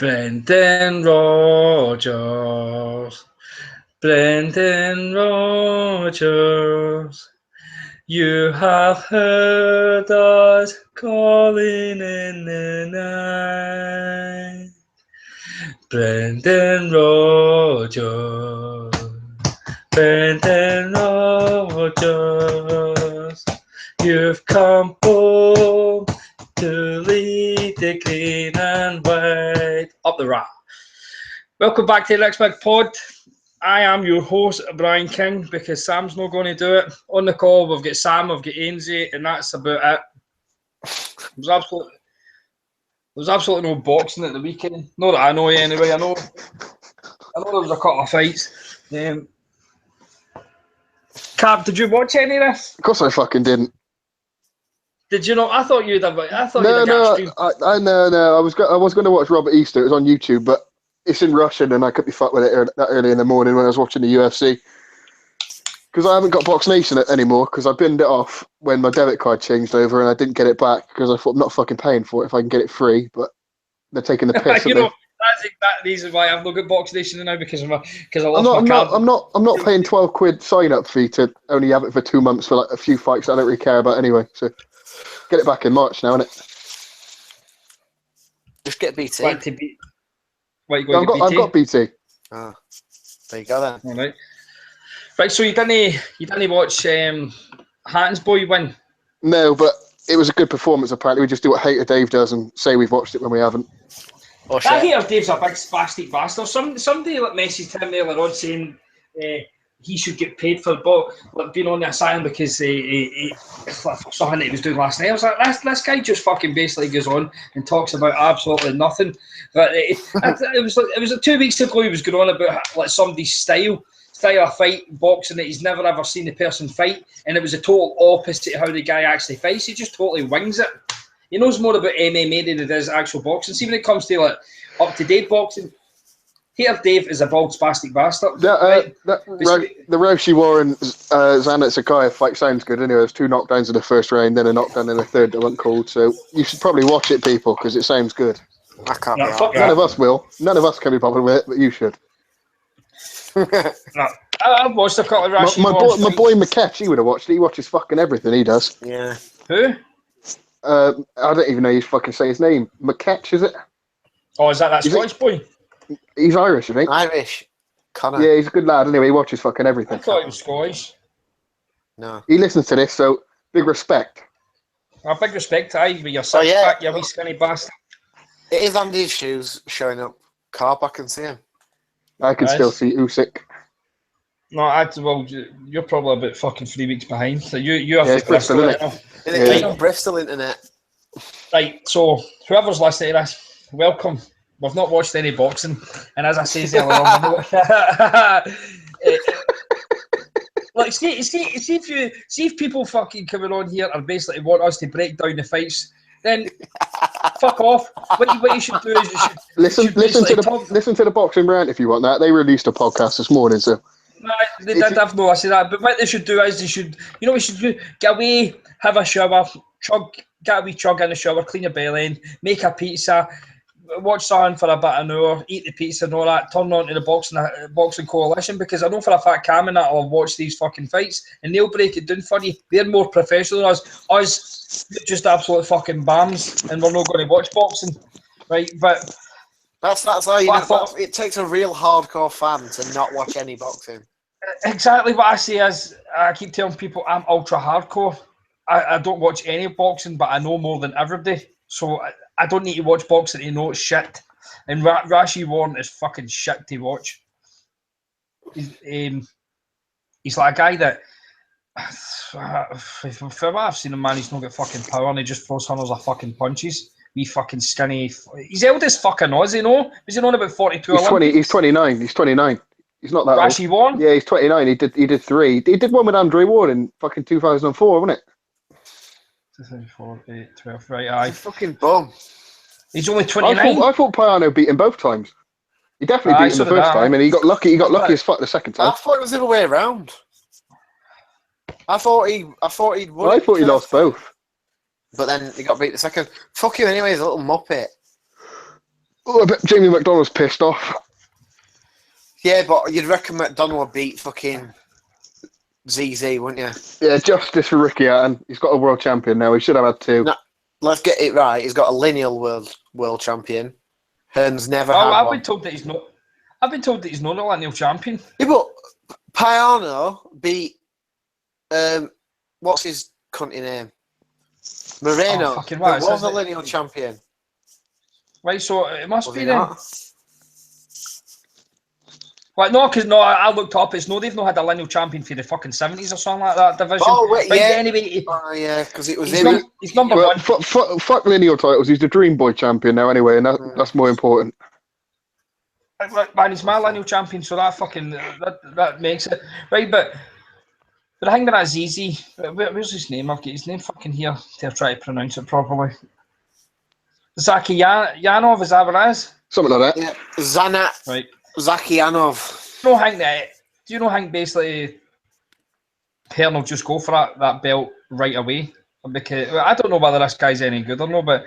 Brendan Rodgers, Brendan Rodgers, you have heard us calling in the night. Brendan Rodgers, Brendan Rodgers, you've come home to lead the green and white. Up the rat. Welcome back to the Next Big Pod. I am your host, Brian King, because Sam's not going to do it. On the call, we've got Sam, we've got Ainsley, and that's about it. There was absolutely no boxing at the weekend. Not that I know anyway. I know there was a couple of fights. Cap, did you watch any of this? Of course I fucking didn't. Did you not? I thought you'd have. I thought No, you'd have stream. no. I was going to watch Robert Easter. It was on YouTube, but it's in Russian, and I couldn't be fucked with it that early in the morning when I was watching the UFC. Because I haven't got Box Nation anymore, because I binned it off when my debit card changed over, and I didn't get it back because I thought I'm not fucking paying for it if I can get it free. But they're taking the piss. You know, that's exactly the reason why I've not got Box Nation now, because I lost my card. I'm not paying £12 sign up fee to only have it for 2 months for like a few fights that I don't really care about anyway. So get it back in March now, innit? Just get BT. I've got BT. Ah, there you go then. All right. Right, so you didn't watch Hatton's Boy win? No, but it was a good performance. Apparently, we just do what Hater Dave does and say we've watched it when we haven't. Oh, shit. That Hater Dave's a big spastic bastard. Somebody messaged him earlier on saying he should get paid for being on the asylum because he something that he was doing last night. I was like, this guy just fucking basically goes on and talks about absolutely nothing. But it was like 2 weeks ago he was going on about like somebody's style of fight boxing that he's never ever seen the person fight, and it was a total opposite of how the guy actually fights. He just totally wings it. He knows more about MMA than he does actual boxing. See, when it comes to like up-to-date boxing, Hater Dave is a bald spastic bastard. The Roshi Warren Zanet Sakaev fight sounds good anyway. There's 2 knockdowns in the first round, then a knockdown in the third that wasn't called. So you should probably watch it, people, because it sounds good. I can't. None of us will. None of us can be bothered with it, but you should. I've watched a couple of Rashi my boy McKetch, he would have watched it. He watches fucking everything, he does. Yeah. Who? I don't even know you fucking say his name. McKetch, is it? Oh, is that Scottish boy? He's Irish, I think. Irish. Connor. Yeah, he's a good lad anyway. He watches fucking everything. I thought he was Scottish. No. He listens to this, so big respect. Big respect, aye, with your six-pack, you wee skinny bastard. It is Andy's shoes showing up. Carp, I can see him. I can still see Usyk. No, you're probably about fucking 3 weeks behind. So you have to Bristol, Bristol, innit? Bristol internet. Right, so whoever's listening to this, welcome. We've not watched any boxing, and as I say earlier on, like see if people fucking coming on here and basically want us to break down the fights, then fuck off. What you should do is you should listen to the boxing rant if you want that. They released a podcast this morning, so. No, they did have no. I say that, but what they should do is we should do, get away, have a shower, get a wee chug in the shower, clean your belly in, make a pizza, watch something for about an hour, eat the pizza and all that, turn on to the boxing coalition, because I know for a fact Cam and that will watch these fucking fights and they'll break it down for you. They're more professional than us. Us, just absolute fucking bams, and we're not going to watch boxing, right? But that's how you know. It takes a real hardcore fan to not watch any boxing. Exactly what I say is, I keep telling people I'm ultra hardcore. I don't watch any boxing, but I know more than everybody. So I don't need to watch boxing to know it's shit. And Rashi Warren is fucking shit to watch. He's like a guy that, from what I've seen him, man, he's not got fucking power and he just throws hundreds of fucking punches. Wee fucking skinny. He's old as fucking Aussie, no? Was he on about 42? He's 29. He's 29. He's not that Rashi old. Warren? Yeah, he's 29. He did 3. He did one with Andre Ward in fucking 2004, wasn't it? 4, 8, 12, right, aye. He's a fucking bum. He's only 29. I thought Payano beat him both times. He definitely beat him the first time, and he got lucky. He got lucky as fuck the second time. I thought it was the other way around. I thought he lost both. But then he got beat the second. Fuck you anyway, he's a little muppet. Oh, I bet Jamie McDonald's pissed off. Yeah, but you'd reckon McDonald would beat fucking ZZ, wouldn't you? Yeah, justice for Ricky Hatton. He's got a world champion now. He should have had 2. No, let's get it right. He's got a lineal world champion. Hearn's never had I've one. been told that he's not. I've been told that he's not a lineal champion. Yeah, but Payano beat what's his cunty name? Moreno. Fucking right, Who was a lineal champion. Right, so it must Was be he then. not? Like, no, because I looked up. It's no, they've not had a lineal champion for the fucking 70s or something like that division. Oh, wait, right, yeah. Anyway, Oh, yeah, because it was he's, him. he's number Well, one. fuck lineal titles. He's the Dream Boy champion now, anyway, and that's more important. Man, he's my lineal champion, so that fucking that makes it right. But the thing with that ZZ, where's his name? I've got his name fucking here to try to pronounce it properly. Zakiyanov, is that what it is? Something like that. Yeah, Zanat. Right. Zakiyanov. Do you know how basically Hearn will just go for that belt right away? Because I don't know whether this guy's any good or not, but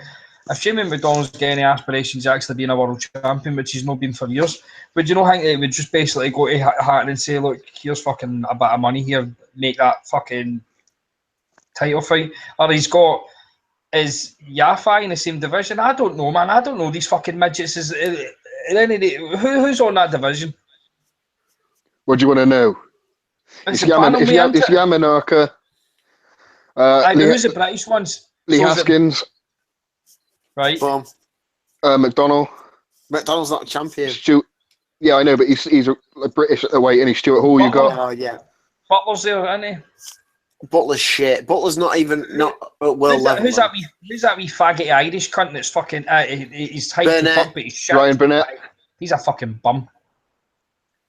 if Jamie McDonald's got any aspirations of actually being a world champion, which he's not been for years, would you know how it would just basically go to Hatton and say, look, here's fucking a bit of money here, make that fucking title fight? Or he's got is Yafai in the same division? I don't know, man. I don't know these fucking midgets. Who's on that division? What do you want to know? It's Yamanaka. Who's the British ones? Lee Haskins. Right. Boom. McDonald. McDonald's not a champion. Stuart. Yeah, I know, but he's a British at the weight, and he's Stuart Hall. You got. Oh yeah. Butler's there, isn't he? Butler's shit. Butler's not at world level. Who's that wee faggoty Irish cunt that's fucking he's hyped to fuck, but he's shit. Ryan Burnett. He's a fucking bum.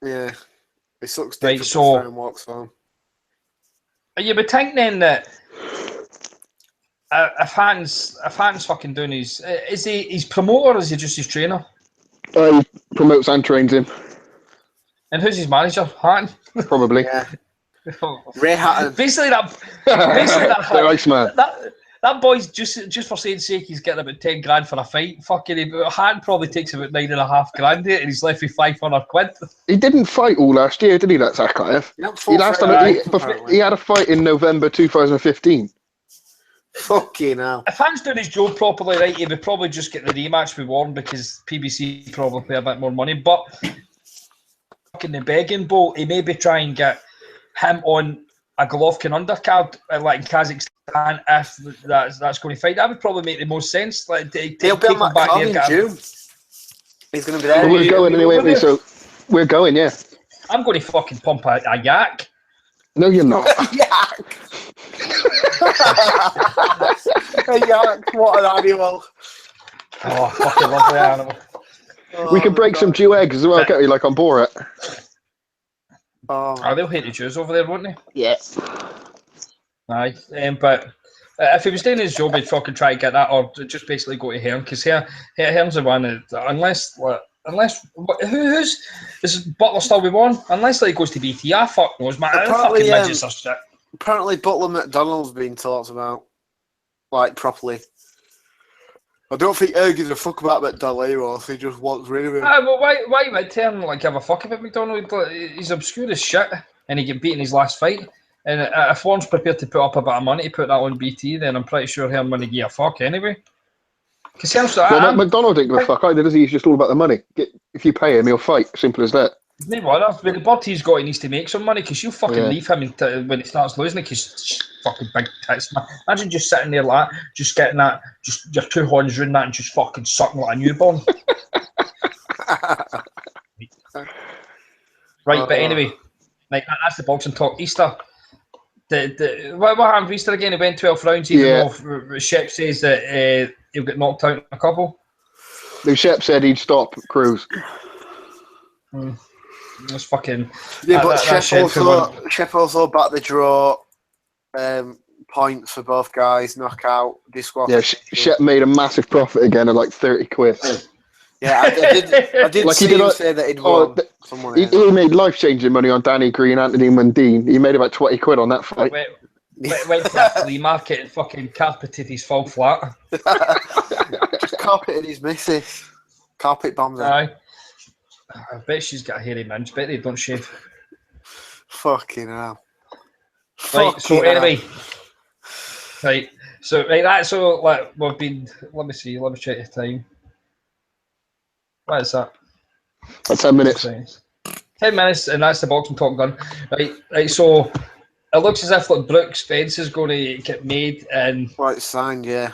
Yeah. He sucks Right, dick so and walks home. you would think then that if Hatton's fucking doing his is he his promoter or is he just his trainer? He promotes and trains him. And who's his manager? Hatton? Probably. Yeah. Ray Hatton. Basically that Iceman. That boy's just for saying sake he's getting about 10 grand for a fight. Fucking Hatton probably takes about 9.5 grand and he's left with 500 quid. He didn't fight all last year, did he, that Zakayev? He had a fight in November 2015. Fucking hell. If Hatton's doing his job properly, right, he would probably just get the rematch with Warren because PBC probably pay a bit more money. But fucking the begging bowl, he maybe try and get him on a Golovkin undercard, like in Kazakhstan, if that's going to fight. That would probably make the most sense. Like, He'll be on that card in June. He's going to be there. Well, we're going anyway, so we're going, yeah. I'm going to fucking pump a yak. No, you're not. Yak! A yak, what an animal. Oh, fucking lovely animal. We can break some Jew eggs as well, can't we, like on Borat? Oh, They'll hate the Jews over there, won't they? Yeah. Aye, but if he was doing his job, he'd fucking try to get that, or just basically go to Hearn, because Hearn's the one that, unless who's is Butler still with one? Unless he goes to BT, fuck knows, man. Fucking midgets are shit. Apparently, Butler McDonald's been talked about, like properly. I don't think Erg gives a fuck about McDonald. He just wants rid of him. Well, why would Hearn like give a fuck about McDonald? He's obscure as shit, and he get beaten his last fight. And if Warren's prepared to put up a bit of money to put that on BT, then I'm pretty sure Hearn wouldn't give a fuck anyway. Because McDonald didn't give a fuck either, does he? He's just all about the money. If you pay him, he'll fight. Simple as that. No bother. With the bird he's got, he needs to make some money because you fucking leave him when he starts losing it because fucking big tits. Man. Imagine just sitting there like that, just getting that, just your two horns around that and just fucking sucking like a newborn. Right, but anyway, like that's the boxing talk. Easter. What happened for Easter again? He went 12 rounds, even though Shep says that he'll get knocked out in a couple. The Shep said he'd stop Cruz. That's fucking. Yeah, but Shep also backed the draw. Points for both guys, knockout, disqualification. Yeah, Shep made a massive profit again of like 30 quid. Yeah, I did like see him say that he'd won. He made life-changing money on Danny Green, Anthony Mundine. He made about 20 quid on that fight. Went to the flea market and fucking carpeted his full flat. Just carpeted his missus. Carpet bomb there. Aye. I bet she's got a hairy minge. Bet they don't shave. Fucking hell. Right, so Fucking anyway. hell. Right. So that's so like we've been let me check the time. What is that? That's 10 minutes. 10 minutes and that's the boxing talk done. Right, so it looks as if like Brook Spence is going to get made and Right, signed, yeah.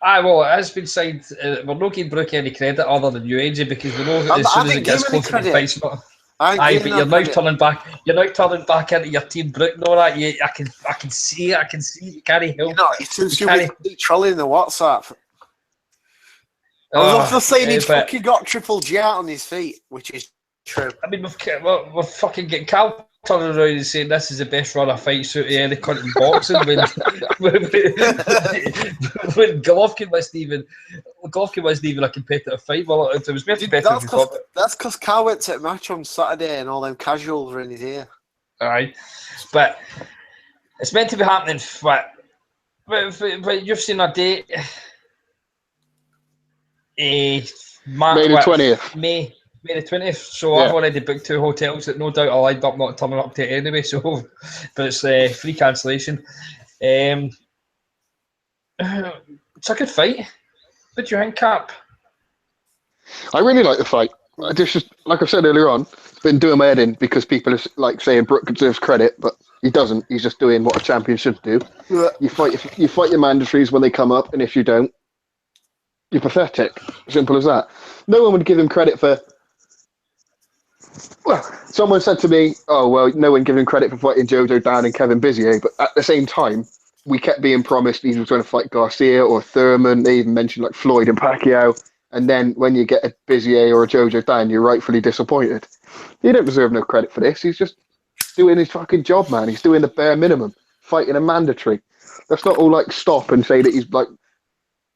well, it has been signed. We're not giving Brook any credit other than you, AJ, because we know as soon as it gets close to the fight's not. Aye, but you're now turning back. You're now turning back into your team, Brook. No, that I can see it. I can see it. You can't help. You're too stupid to keep trolling the WhatsApp. I was also saying he'd fucking got Triple G out on his feet, which is true. I mean, we're fucking getting Cal turning around and saying this is the best run of fights out of any country in boxing when Golovkin wasn't even a competitive fight. Well, it was more competitive. That's because Cal went to a match on Saturday and all them casuals were in his ear. Aye, but it's meant to be happening. But you've seen a date. May the 20th. May the 20th. So I've already booked 2 hotels that no doubt I'll end up not turning up to it anyway. So, but it's free cancellation. It's a good fight. What do you think, Cap? I really like the fight. I just like I said earlier on, been doing my head in because people are like saying Brook deserves credit, but he doesn't. He's just doing what a champion should do. Yeah. You fight your mandatories when they come up, and if you don't, you're pathetic. Simple as that. No one would give him credit for. Well, someone said to me, "Oh well, no one gave him credit for fighting Jojo Dan and Kevin Bizier," but at the same time, we kept being promised he was going to fight Garcia or Thurman. They even mentioned like Floyd and Pacquiao, and then when you get a Bizier or a Jojo Dan, you're rightfully disappointed. He don't deserve no credit for this. He's just doing his fucking job, man. He's doing the bare minimum, fighting a mandatory. Let's not all like stop and say that he's like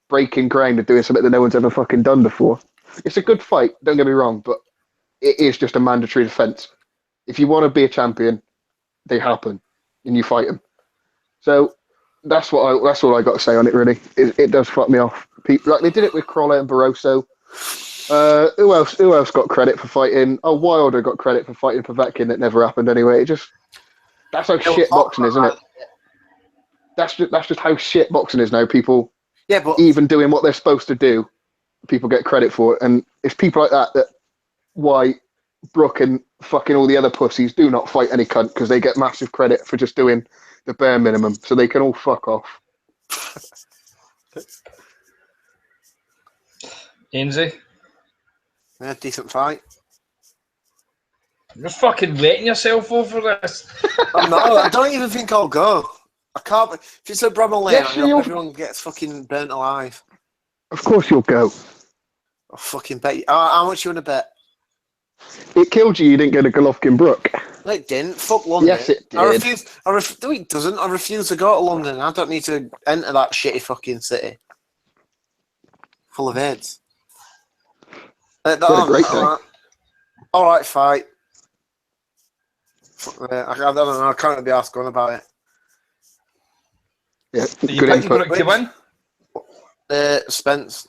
breaking ground and doing something that no one's ever fucking done before. It's a good fight, don't get me wrong, but it is just a mandatory defense. If you want to be a champion, they happen, and you fight them. So that's all I got to say on it. Really, it does fuck me off. People like they did it with Crawler and Barroso. Who else got credit for fighting? Oh, Wilder got credit for fighting Povetkin. That never happened anyway. That's how shit boxing is, isn't it? That's just how shit boxing is now. People. Yeah, but Even doing what they're supposed to do, people get credit for it. And it's people like that why Brook and fucking all the other pussies do not fight any cunt because they get massive credit for just doing the bare minimum. So they can all fuck off. Ainsley? Yeah, decent fight. You're fucking wetting yourself over this. I'm not. I don't even think I'll go. I can't. If it's at Bramall Lane, Yes, everyone gets fucking burnt alive. Of course you'll go. I'll fucking bet you. How much you want to bet? It killed you. You didn't get a Golovkin Brook. No, it didn't. Fuck London. Yes, it did. I refuse. No, it doesn't. I refuse to go to London. I don't need to enter that shitty fucking city. Full of AIDS. What a great day. All right, fight. I don't know. I can't be asked going about it. Yeah, You good picking input. Brook to win? Spence.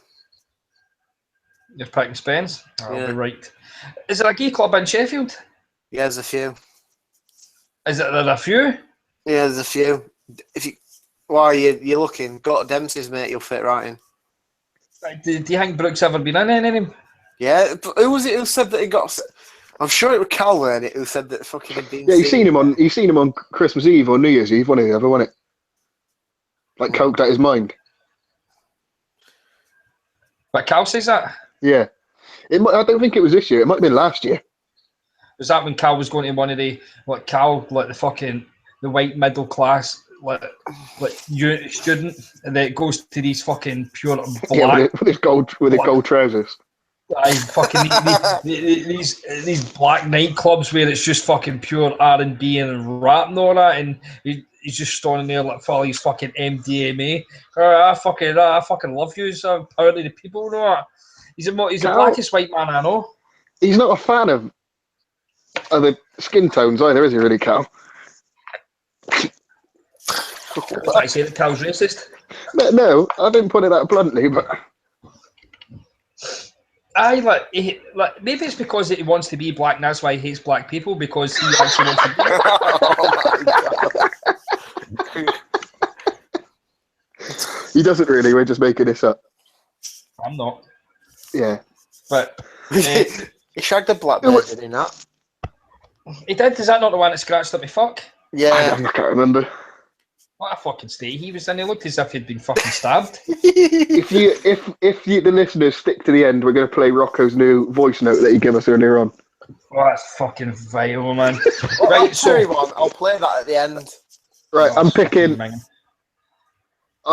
You're picking Spence? I'll Yeah. be right. Is there a gay club in Sheffield? Yeah, there's a few. Is there a few? Yeah, there's a few. If you, why you're looking? Go to Dempsey's, mate. You'll fit right in. Do you think Brook's ever been in any of them? Yeah, but who was it who said that he got? I'm sure it was Cal weren't it, who said that fucking had been. Yeah, you seen him on Christmas Eve or New Year's Eve, wasn't he? Ever, wasn't it? Like coked out his mind. But Cal says that? Yeah. I don't think it was this year. It might have been last year. Was that when Cal was going to one of the the white middle class student, and then it goes to these fucking pure black, Yeah, with his gold trousers. These black nightclubs where it's just fucking pure R&B and rap and all that, and he's just standing there like for all his fucking MDMA. I fucking love you. So power to the people, you know what? He's the blackest white man I know. He's not a fan of the skin tones either, is he? Really, Cal? I say that Cal's racist. No, I didn't put it that bluntly, but maybe it's because he wants to be black, and that's why he hates black people, because he actually wants to be. Oh my God. He doesn't really. We're just making this up. I'm not. Yeah. But He shagged a black bear, did he not? he did. Is that not the one that scratched up my fuck? Yeah. I can't remember. What a fucking state he was in. He looked as if he'd been fucking stabbed. If you, the listeners, stick to the end, we're going to play Rocco's new voice note that he gave us earlier on. Oh, that's fucking vital, man. Right, Right, so I'll play that at the end. Right, Oh,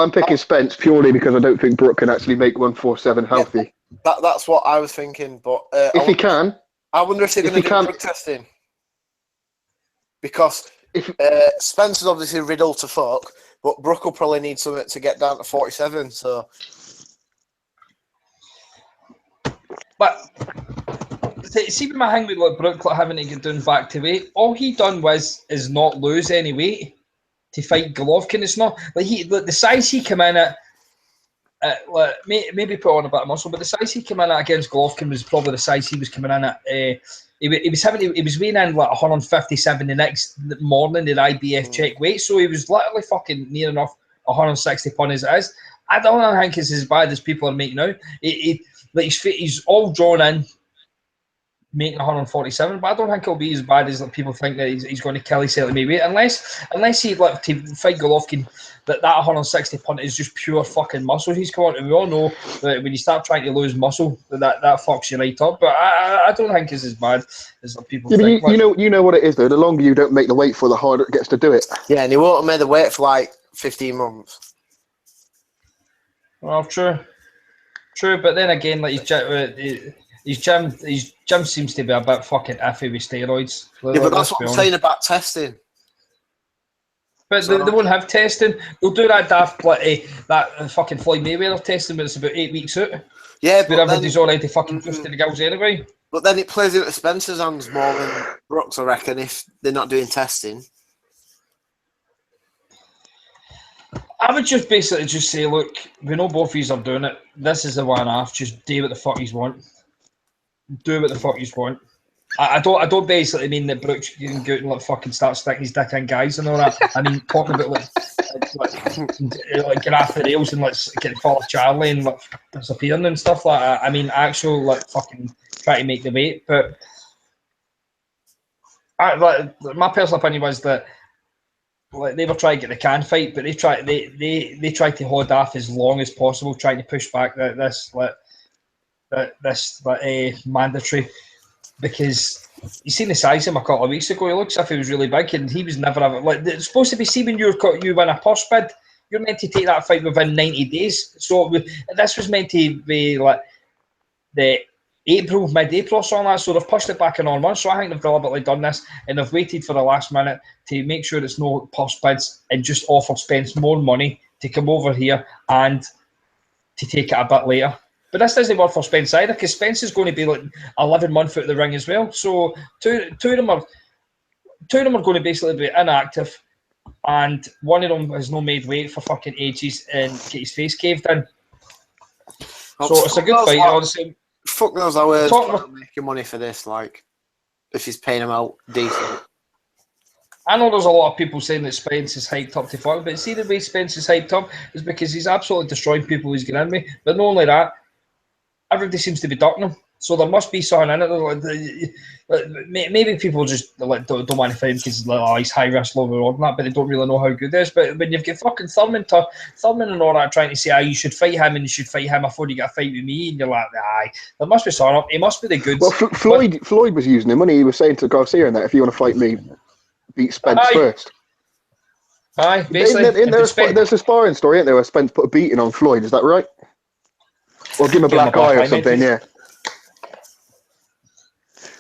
I'm picking Spence purely because I don't think Brook can actually make 147 healthy. That's what I was thinking, but If he can, I wonder if they're going to do drug testing, because Spence is obviously riddled to fuck, but Brook will probably need something to get down to 47. So, but see, with my hang with like Brook having to get down back to weight, all he done is not lose any weight to fight Golovkin. It's not like the size he came in at. Like, maybe put on a bit of muscle, but the size he came in at against Golovkin was probably the size he was coming in at. He was weighing in like 157 the next morning in IBF check weight, so he was literally fucking near enough 160 pound as it is. I don't think it's as bad as people are making out. He's all drawn in, making 147, but I don't think it'll be as bad as like, people think that he's going to kill himself to weight, unless he'd like to fight Golovkin. That 160 punt is just pure fucking muscle he's come on, and we all know that when you start trying to lose muscle, that fucks you right up. But I don't think it's as bad as people think. You know what it is though. The longer you don't make the weight for, the harder it gets to do it. yeah, and he won't have made the weight for like 15 months. Well, true, but then again, like his gym seems to be a bit fucking iffy with steroids. Yeah, but that's what I'm saying about testing. But they won't have testing. They'll do that daft that fucking Floyd Mayweather testing, but it's about 8 weeks out. Yeah, but everybody's already fucking trusted the girls anyway. But then it plays into Spencer's hands more than Brooks, I reckon, if they're not doing testing. I would just basically just say, look, we know both of you are doing it. This is the one off. Just do what the fuck you want. Do what the fuck you want. I don't basically mean that Brooks can go out and like fucking start sticking his dick in guys and all that. I mean talking about like get off the rails and let's get follow Charlie and like disappearing and stuff like that. I mean actual like fucking try to make the weight. But my personal opinion was that like they were trying to get the can fight, but they tried to hold off as long as possible, trying to push back this mandatory. Because you seen the size of him a couple of weeks ago, he looks as if he was really big, and he was never ever like. It's supposed to be, see when you win a purse bid, you're meant to take that fight within 90 days. So this was meant to be like the mid-April, something like that. So they've pushed it back in on months. So I think they've deliberately done this, and they've waited for the last minute to make sure there's no purse bids and just offer Spence more money to come over here and to take it a bit later. But this doesn't work for Spence either, because Spence is going to be like 11 months out of the ring as well. So two of them are going to basically be inactive, and one of them has no made weight for fucking ages and get his face caved in. So it's a good fight, honestly. Fuck knows how we're making money for this. Like, if he's paying him out decent. I know there's a lot of people saying that Spence is hyped up to fuck, but see the way Spence is hyped up is because he's absolutely destroying people he's getting in with. But not only that, everybody seems to be ducking him. So there must be something in it. Maybe people just don't want to fight him because he's high risk, low reward and that, but they don't really know how good he is. But when you've got fucking Thurman and all that trying to say, you should fight him and you should fight him before you get a fight with me, and you're like, there must be something up. He must be the goods. Well, Floyd was using him, and he was saying to Garcia and that if you want to fight me, beat Spence first. Aye, basically. There's a sparring story, isn't there, where Spence put a beating on Floyd, is that right? Or give him a black eye or something, yeah.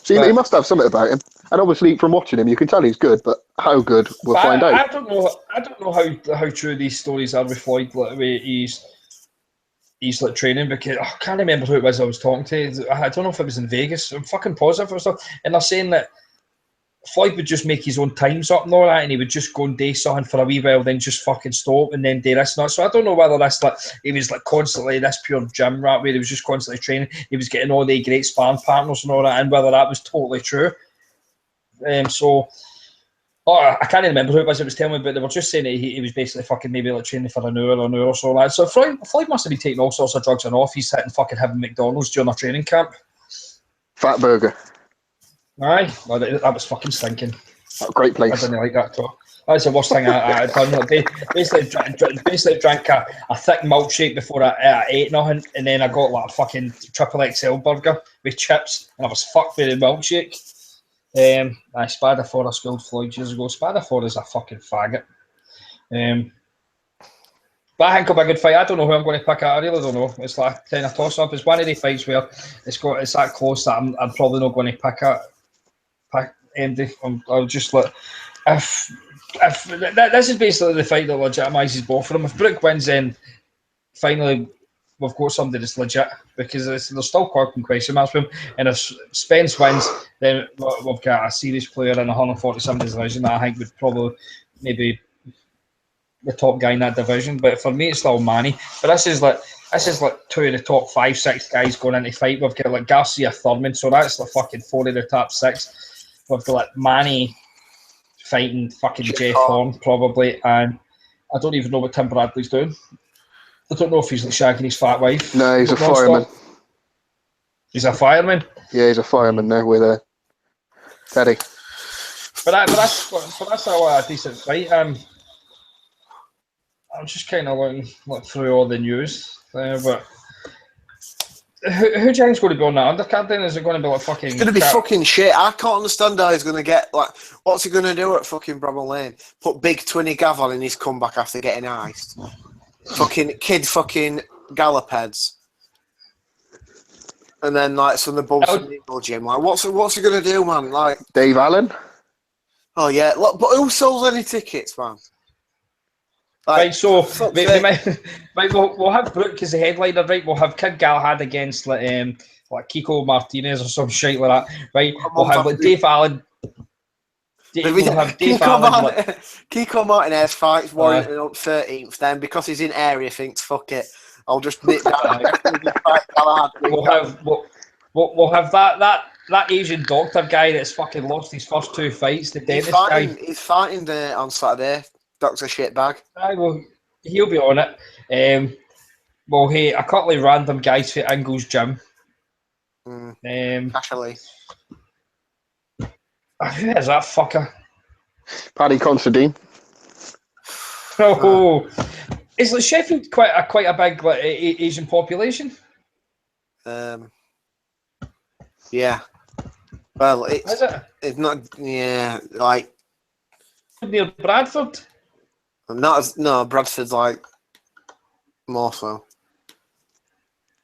So he must have something about him. And obviously, from watching him, you can tell he's good, but how good, we'll find out. I don't know how true these stories are with Floyd, like the way he's like training, because I can't remember who it was I was talking to. I don't know if it was in Vegas. I'm fucking positive or stuff. And they're saying that Floyd would just make his own times up and all that, and he would just go and do something for a wee while, then just fucking stop and then do this and that. So I don't know whether that's like he was like constantly this pure gym rat where he was just constantly training. He was getting all the great sparring partners and all that, and whether that was totally true. I can't remember who it was telling me, but they were just saying that he was basically fucking maybe like training for an hour or so. Like. So Floyd must have been taking all sorts of drugs and off. He's sitting fucking having McDonald's during a training camp. Fat Burger. Aye, well, that was fucking stinking. Great place. I didn't like that at all. That's the worst thing I'd done. Basically drank a thick milkshake before I ate nothing, and then I got like a fucking XXL burger with chips, and I was fucked with the milkshake. I Spadafora schooled Floyd years ago. Spadafora is a fucking faggot. But I think it'll be a good fight. I don't know who I'm going to pick out. I really don't know. It's like kind of toss up. It's one of the fights where it's that close that I'm probably not going to pick Andy. I'll just let if this is basically the fight that legitimises both of them. If Brook wins, then finally we've got somebody that's legit, because there's still question marks with him. And if Spence wins, then we've got a serious player in the 147 division that I think would probably maybe the top guy in that division. But for me, it's still Manny. But this is like two of the top 5-6 guys going into fight. We've got like Garcia Thurman, so that's like fucking 4 of the top 6. We've got like Manny fighting fucking Jeff Horn probably, and I don't even know what Tim Bradley's doing. I don't know if he's like shagging his fat wife. No, he's a fireman. He's a fireman? Yeah, he's a fireman now with Teddy. But that's a decent fight. I'm just kind of looking through all the news, but who do you think's going to be on that undercard then? Is it going to be like fucking... It's going to be fucking shit. I can't understand how he's going to get, like, what's he going to do at fucking Bramall Lane? Put Big Twinny Gav on in his comeback after getting iced. Fucking gallop heads. And then, like, some of the bulls in the gym. Like, what's he going to do, man? Like, Dave Allen? Oh, yeah. Look, but who sells any tickets, man? Like, right, so we'll have Brook as the headliner, right? We'll have Kid Galahad against like Kiko Martinez or some shit like that, right? We'll have like Dave Allen. We'll have Dave Allen. Kiko Martinez fights Warrington up 13th. Then because he's in area, thinks fuck it, I'll just nip that. We'll have that Asian doctor guy that's fucking lost his first 2 fights. The dentist guy. He's fighting on Saturday. Dr. Shitbag. Well, he'll be on it. Well, hey, a couple of random guys for Ingles Gym. Actually. Who is that fucker? Paddy Considine. Oh, is like Sheffield quite a big like, Asian population? Yeah. Well, is it? It's not. Yeah, like near Bradford. No, Bradford's like more so.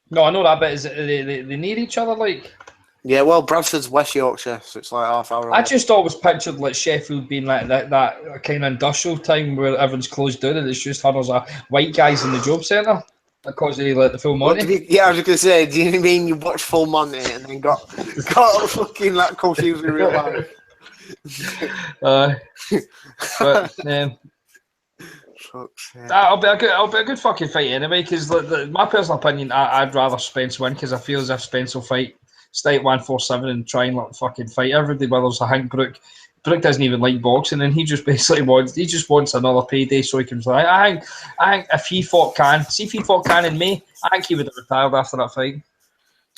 No, I know that, but is it they near each other like? Yeah, well, Bradford's West Yorkshire, so it's like half hour. I just always pictured like Sheffield being like that kind of industrial time where everyone's closed down and it's just hundreds of white guys in the job centre because they like the Full Monty. Yeah, I was going to say, do you mean you watched Full Monty and then got fucking that confused in real life? But it'll be a good fucking fight anyway. Because my personal opinion, I'd rather Spence win because I feel as if Spence will fight, stay at 147 and try and fucking fight everybody. Whereas I think Brook doesn't even like boxing, and he just basically wants another payday so he can fight. I think if he fought Khan in May, I think he would have retired after that fight.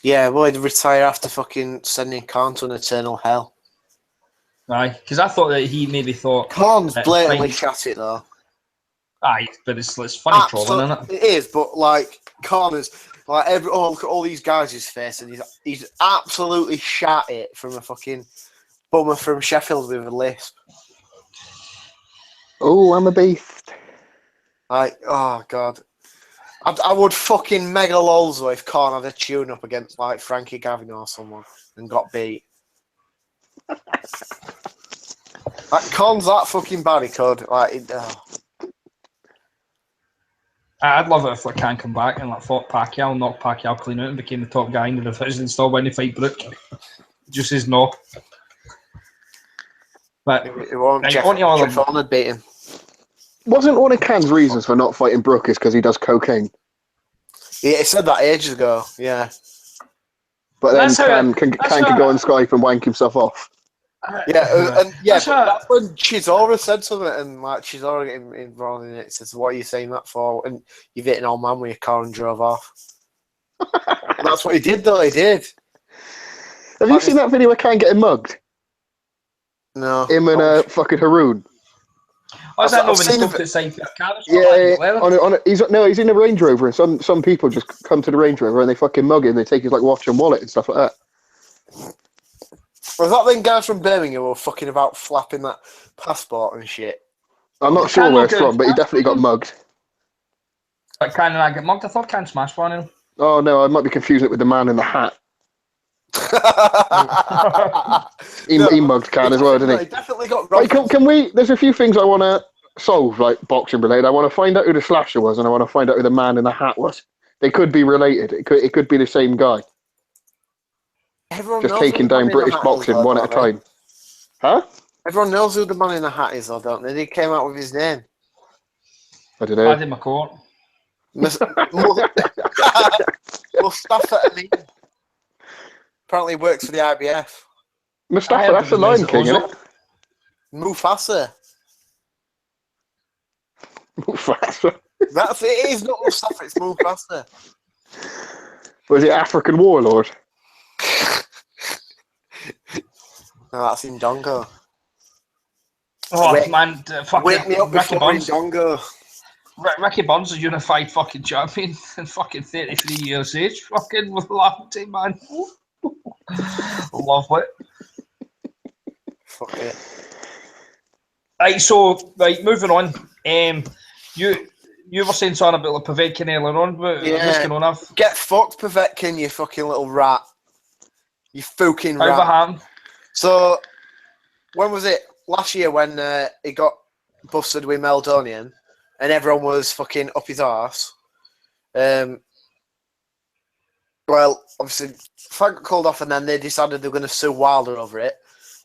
Yeah, well, he'd retire after fucking sending Khan to an eternal hell. Aye, because I thought that he maybe thought Khan's blatantly chat it though. Aye, but it's funny trolling, isn't it? It is, but like Khan is like look at all these guys he's facing. He's absolutely shat it from a fucking bummer from Sheffield with a lisp. Oh, I'm a beast. Like, oh god, I would fucking mega lols though if Khan had a tune up against like Frankie Gavin or someone and got beat. Like Khan's that fucking bad he could. Like, I'd love it if like Khan come back and like fought Pacquiao, knocked Pacquiao clean out and became the top guy in the division and still win the fight Brook. Just his knock. But It won't. right, Jeff on to all of Jeff them. Horner beat him. Wasn't one of Can's reasons for not fighting Brook is because he does cocaine? Yeah, he said that ages ago. Yeah. But then That's how Can it- can, that's can how can go I- on Skype and wank himself off. Yeah, and That's how- that's when Chisora said something, and like Chisora getting involved in it. Says, "What are you saying that for?" And you've hit an old man with your car and drove off. That's what he did, though. He did. Have you seen that video of Can getting mugged? No. Him and fucking Haroon. Was that I've not when he seen stopped it. outside the car? Yeah, he's in a Range Rover, and some people just come to the Range Rover and they fucking mug him. They take his like watch and wallet and stuff like that. Was that then guys from Birmingham who were fucking about flapping that passport and shit? I'm not sure where it's from, but he definitely got mugged. But Can and I get mugged? I thought Can smashed one of them. Oh no, I might be confusing it with the man in the hat. He mugged Can as well, didn't He he? definitely got Right, robbed. can we? There's a few things I want to solve, like boxing related. I want to find out who the slasher was, and I want to find out who the man in the hat was. They could be related. It could be the same guy, Everyone just knows taking who the man down in the British hat is, boxing though, one at a don't they? time. Huh? Everyone knows who the man in the hat is, though, don't they? He came out with his name. I don't know. Paddy McCourt. Mustafa Ali. Apparently he works for the IBF. Mustafa, that's the Lion King, isn't it? Mufasa. Mufasa. That's it. It is not Mustafa, it's Mufasa. Was it African warlord? No, that's in Dongo. Oh, Wake- man. Fucking Wake me up Ricky before in Burns. Dongo. Ricky Burns is a unified fucking champion in fucking 33 years age. Fucking with laughing, man. Lovely. Fuck it. Right, so moving on. You were saying something about the Povetkin earlier on, but what's going on? Get fucked, Povetkin, you fucking little rat. You fucking rat. Overhand. So, when was it? Last year when he got busted with Meldonian and everyone was fucking up his arse. Well, obviously, Frank got called off and then they decided they were going to sue Wilder over it.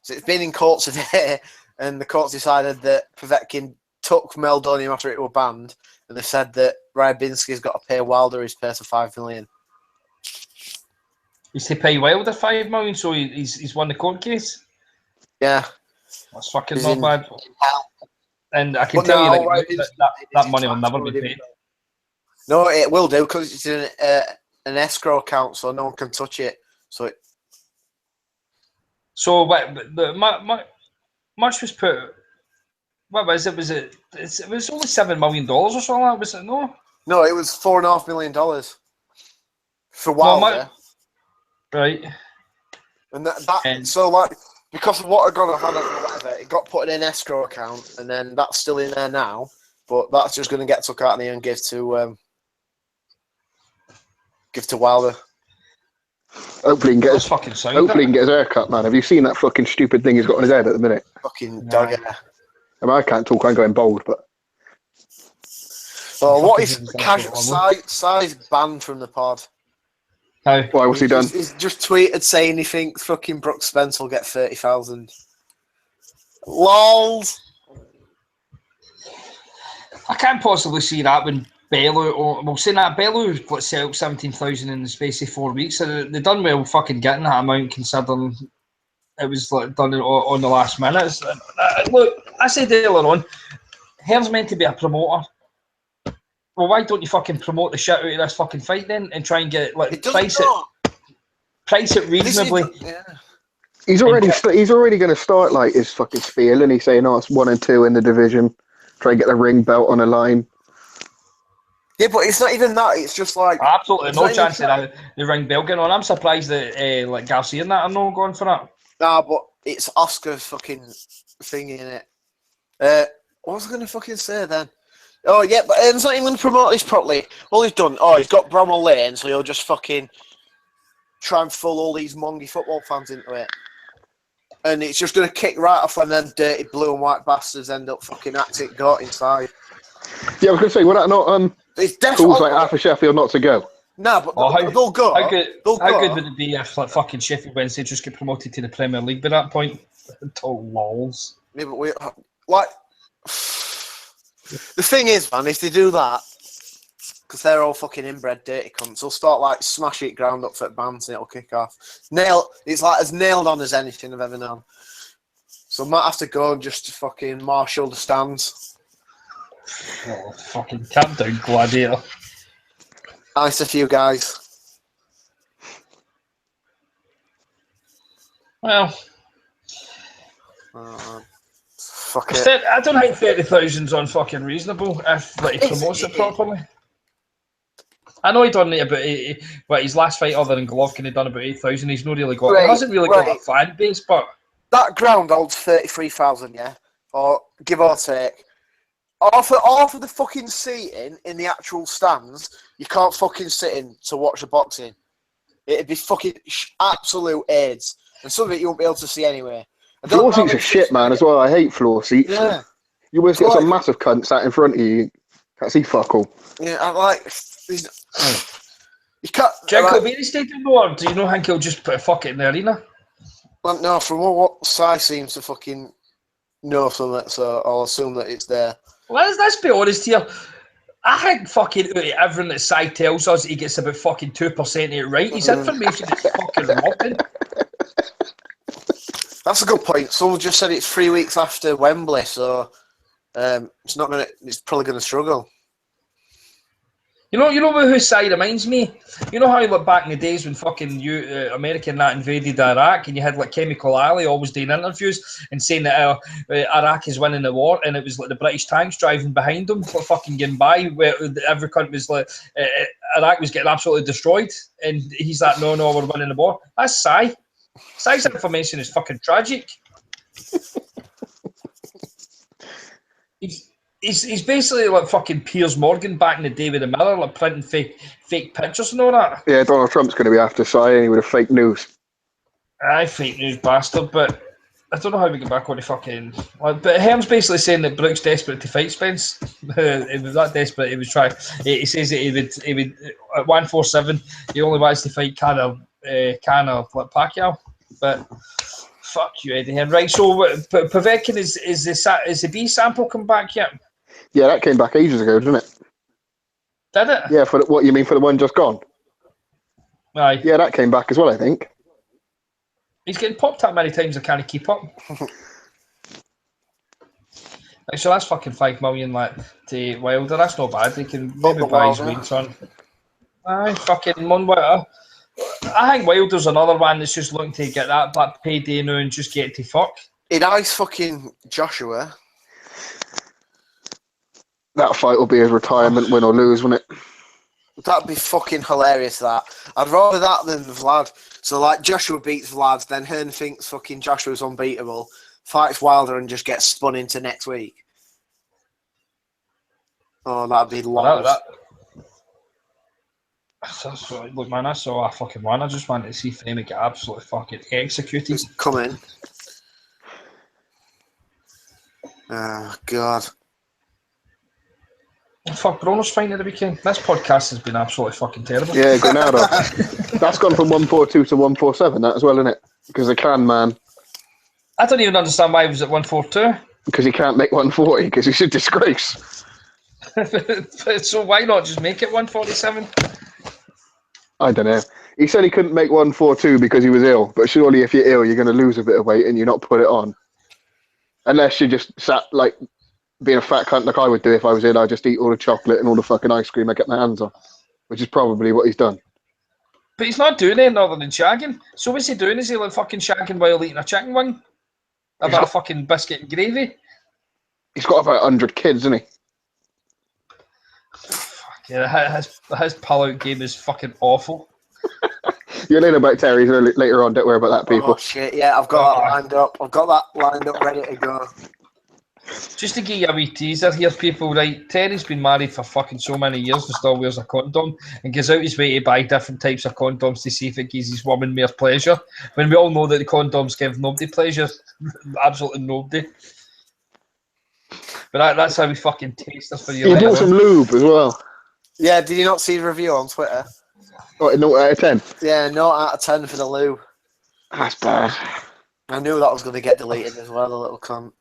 So it's been in court today and the courts decided that Povetkin took Meldonian after it was banned and they said that Ryabinski's got to pay Wilder his purse of $5 million. He's to pay Wilder $5 million, so he's won the court case. Yeah. That's fucking He's not in bad. And I can But tell no, you right, that money will never be paid. No, it will do because it's in an escrow account, so no one can touch it. So much was put. What was it? It was only $7 million or something like that, was it? No, it was $4.5 million for Wilder. Right. And so like because of what had gone on or whatever, it got put in an escrow account, and then that's still in there now. But that's just going to get took out of there and give to Wilder. Hopefully he can get his, fucking sound. hopefully he can get his hair cut, man. Have you seen that fucking stupid thing he's got on his head at the minute? Fucking No. dog. I mean, I can't talk, I'm going bold, but... So what Fucking is casual size banned from the pod? How? Why, what's he done? He's just tweeted saying he thinks fucking Brook Spence will get 30,000. LOLs. I can't possibly see that when Bellew, saying that Bellew got set up 17,000 in the space of 4 weeks. So they done well fucking getting that amount considering it was like done on the last minute. Look, I said earlier on, Hare's meant to be a promoter. Well, why don't you fucking promote the shit out of this fucking fight then and try and get price it reasonably? He's already going to start like his fucking spiel, and he's saying, "Oh, it's 1 and 2 in the division. Try and get the ring belt on the line." Yeah, but it's not even that. It's just like Absolutely no chance of the ring belt getting on. I'm surprised that like Garcia and that are not going for that. Nah, but it's Oscar's fucking thing in it. What was I going to fucking say then? Oh yeah, but he's not even going to promote this properly. All he's done, he's got Bramwell Lane, so he'll just fucking try and fool all these Mongy football fans into it. And it's just going to kick right off when them dirty blue and white bastards end up fucking acting got inside. Yeah, I was going to say, would that not It's cause definitely like half of Sheffield not to go? Nah, but they'll go. How good would it be if like fucking Sheffield Wednesday just get promoted to the Premier League by that point? Total lols. Yeah, but like the thing is, man, if they do that, because they're all fucking inbred dirty cunts, they'll start like smash it ground up for bands and it'll kick off. It's like as nailed on as anything I've ever known. So I might have to go and just fucking marshal the stands. Oh, fucking calm down, Gladiator. Nice of you guys. Well, fuck it. I don't think 30,000's on fucking reasonable if like, he promotes it properly. I know he done about 80, but his last fight other than Golovkin he done about 8,000. He's not really got. He hasn't really got a fan base, but that ground holds 33,000, yeah, or give or take. Off of the fucking seating in the actual stands, you can't fucking sit in to watch the boxing. It'd be fucking absolute AIDS, and some of it you won't be able to see anyway. Floor seats are shit, man, as well. I hate floor seats. Yeah. You always get some massive cunt sat in front of you. Can't see fuck all. Yeah, I like. You can't. Do you think he'll be in the stadium or do you know think he'll just put a fuck it in the arena? Well, no, from what Sai seems to fucking know from it, so I'll assume that it's there. Well, let's be honest here. I think fucking out of everything that Sai tells us, he gets about fucking 2% of it right. His information is fucking rotten. That's a good point. Someone just said it's 3 weeks after Wembley, so it's not gonna. It's probably gonna struggle. You know who Sai reminds me? You know how like back in the days when fucking America and that invaded Iraq and you had like Chemical Ali always doing interviews and saying that Iraq is winning the war and it was like the British tanks driving behind them for fucking getting by where every country was like Iraq was getting absolutely destroyed and he's like no we're winning the war. That's Sai. Sai's information is fucking tragic. He's basically like fucking Piers Morgan back in the day with the Mirror, like printing fake pictures and all that. Yeah, Donald Trump's going to be after Sai anyway with fake news. Aye, fake news bastard, but I don't know how we get back on the fucking... But Herm's basically saying that Brook's desperate to fight Spence. He was that desperate, he was trying... He says that he would at 147, he only wants to fight Conor Pacquiao, but... Fuck you, Eddie Hearn. Right, so Povetkin, is the B sample come back yet? Yeah, that came back ages ago, didn't it? Did it? Yeah, for what you mean for the one just gone? Aye. Yeah, that came back as well, I think. He's getting popped that many times I can't keep up. Like, so that's fucking 5 million like to Wilder. That's not bad. He can maybe buy his wings on. Aye, fucking Monwitter. I think Wilder's another one that's just looking to get that payday now and just get to fuck. It ice fucking Joshua. That fight will be his retirement, win or lose, won't it? That'd be fucking hilarious, that. I'd rather that than Vlad. So, like, Joshua beats Vlad, then Hearn thinks fucking Joshua's unbeatable, fights Wilder and just gets spun into next week. Oh, that'd be long. Look, man, that's all I fucking want. I just wanted to see Femi get absolutely fucking executed. Come in. Oh, God. Fuck, Broner's fine at the weekend. This podcast has been absolutely fucking terrible. Yeah, Granado. That's gone from 142 to 147, that as well, isn't it? Because the can man. I don't even understand why he was at 142. Because he can't make 140, because he's a disgrace. So why not just make it 147? I don't know. He said he couldn't make 142 because he was ill, but surely if you're ill, you're going to lose a bit of weight and you not put it on. Unless you just sat, like, being a fat cunt like I would do if I was ill, I'd just eat all the chocolate and all the fucking ice cream I get my hands on, which is probably what he's done. But he's not doing anything other than shagging. So what's he doing? Is he like fucking shagging while eating a chicken wing? About a fucking biscuit and gravy? He's got about 100 kids, isn't he? Yeah, his pull-out game is fucking awful. You'll learn about Terry later on, don't worry about that, people. Oh, shit, yeah, I've got that lined up. I've got that lined up, ready to go. Just to give you a wee teaser here, people, right? Terry's been married for fucking so many years and still wears a condom and goes out his way to buy different types of condoms to see if it gives his woman more pleasure. When we all know that the condoms give nobody pleasure. Absolutely nobody. But that's how we fucking taste us for you. He bought some lube as well. Yeah, did you not see the review on Twitter? What, a note out of 10? Yeah, note out of 10 for the lube. That's bad. I knew that was going to get deleted as well, the little cunt.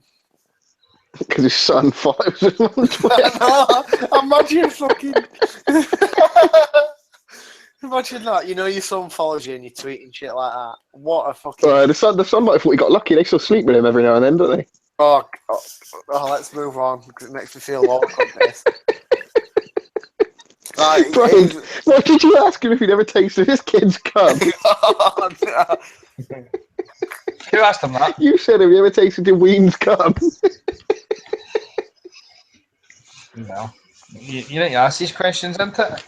Because his son follows him on Twitter. Imagine fucking. Imagine that. You know your son follows you and you're tweeting shit like that. What a fucking. The son might have thought he got lucky. They still sleep with him every now and then, don't they? Oh, let's move on because it makes me feel awkward. This. Right, Brian, what did you ask him if he'd ever tasted his kid's cum? Oh, no. Who asked him that? You said, have you ever tasted your ween's cum? No. You didn't ask these questions, didn't it?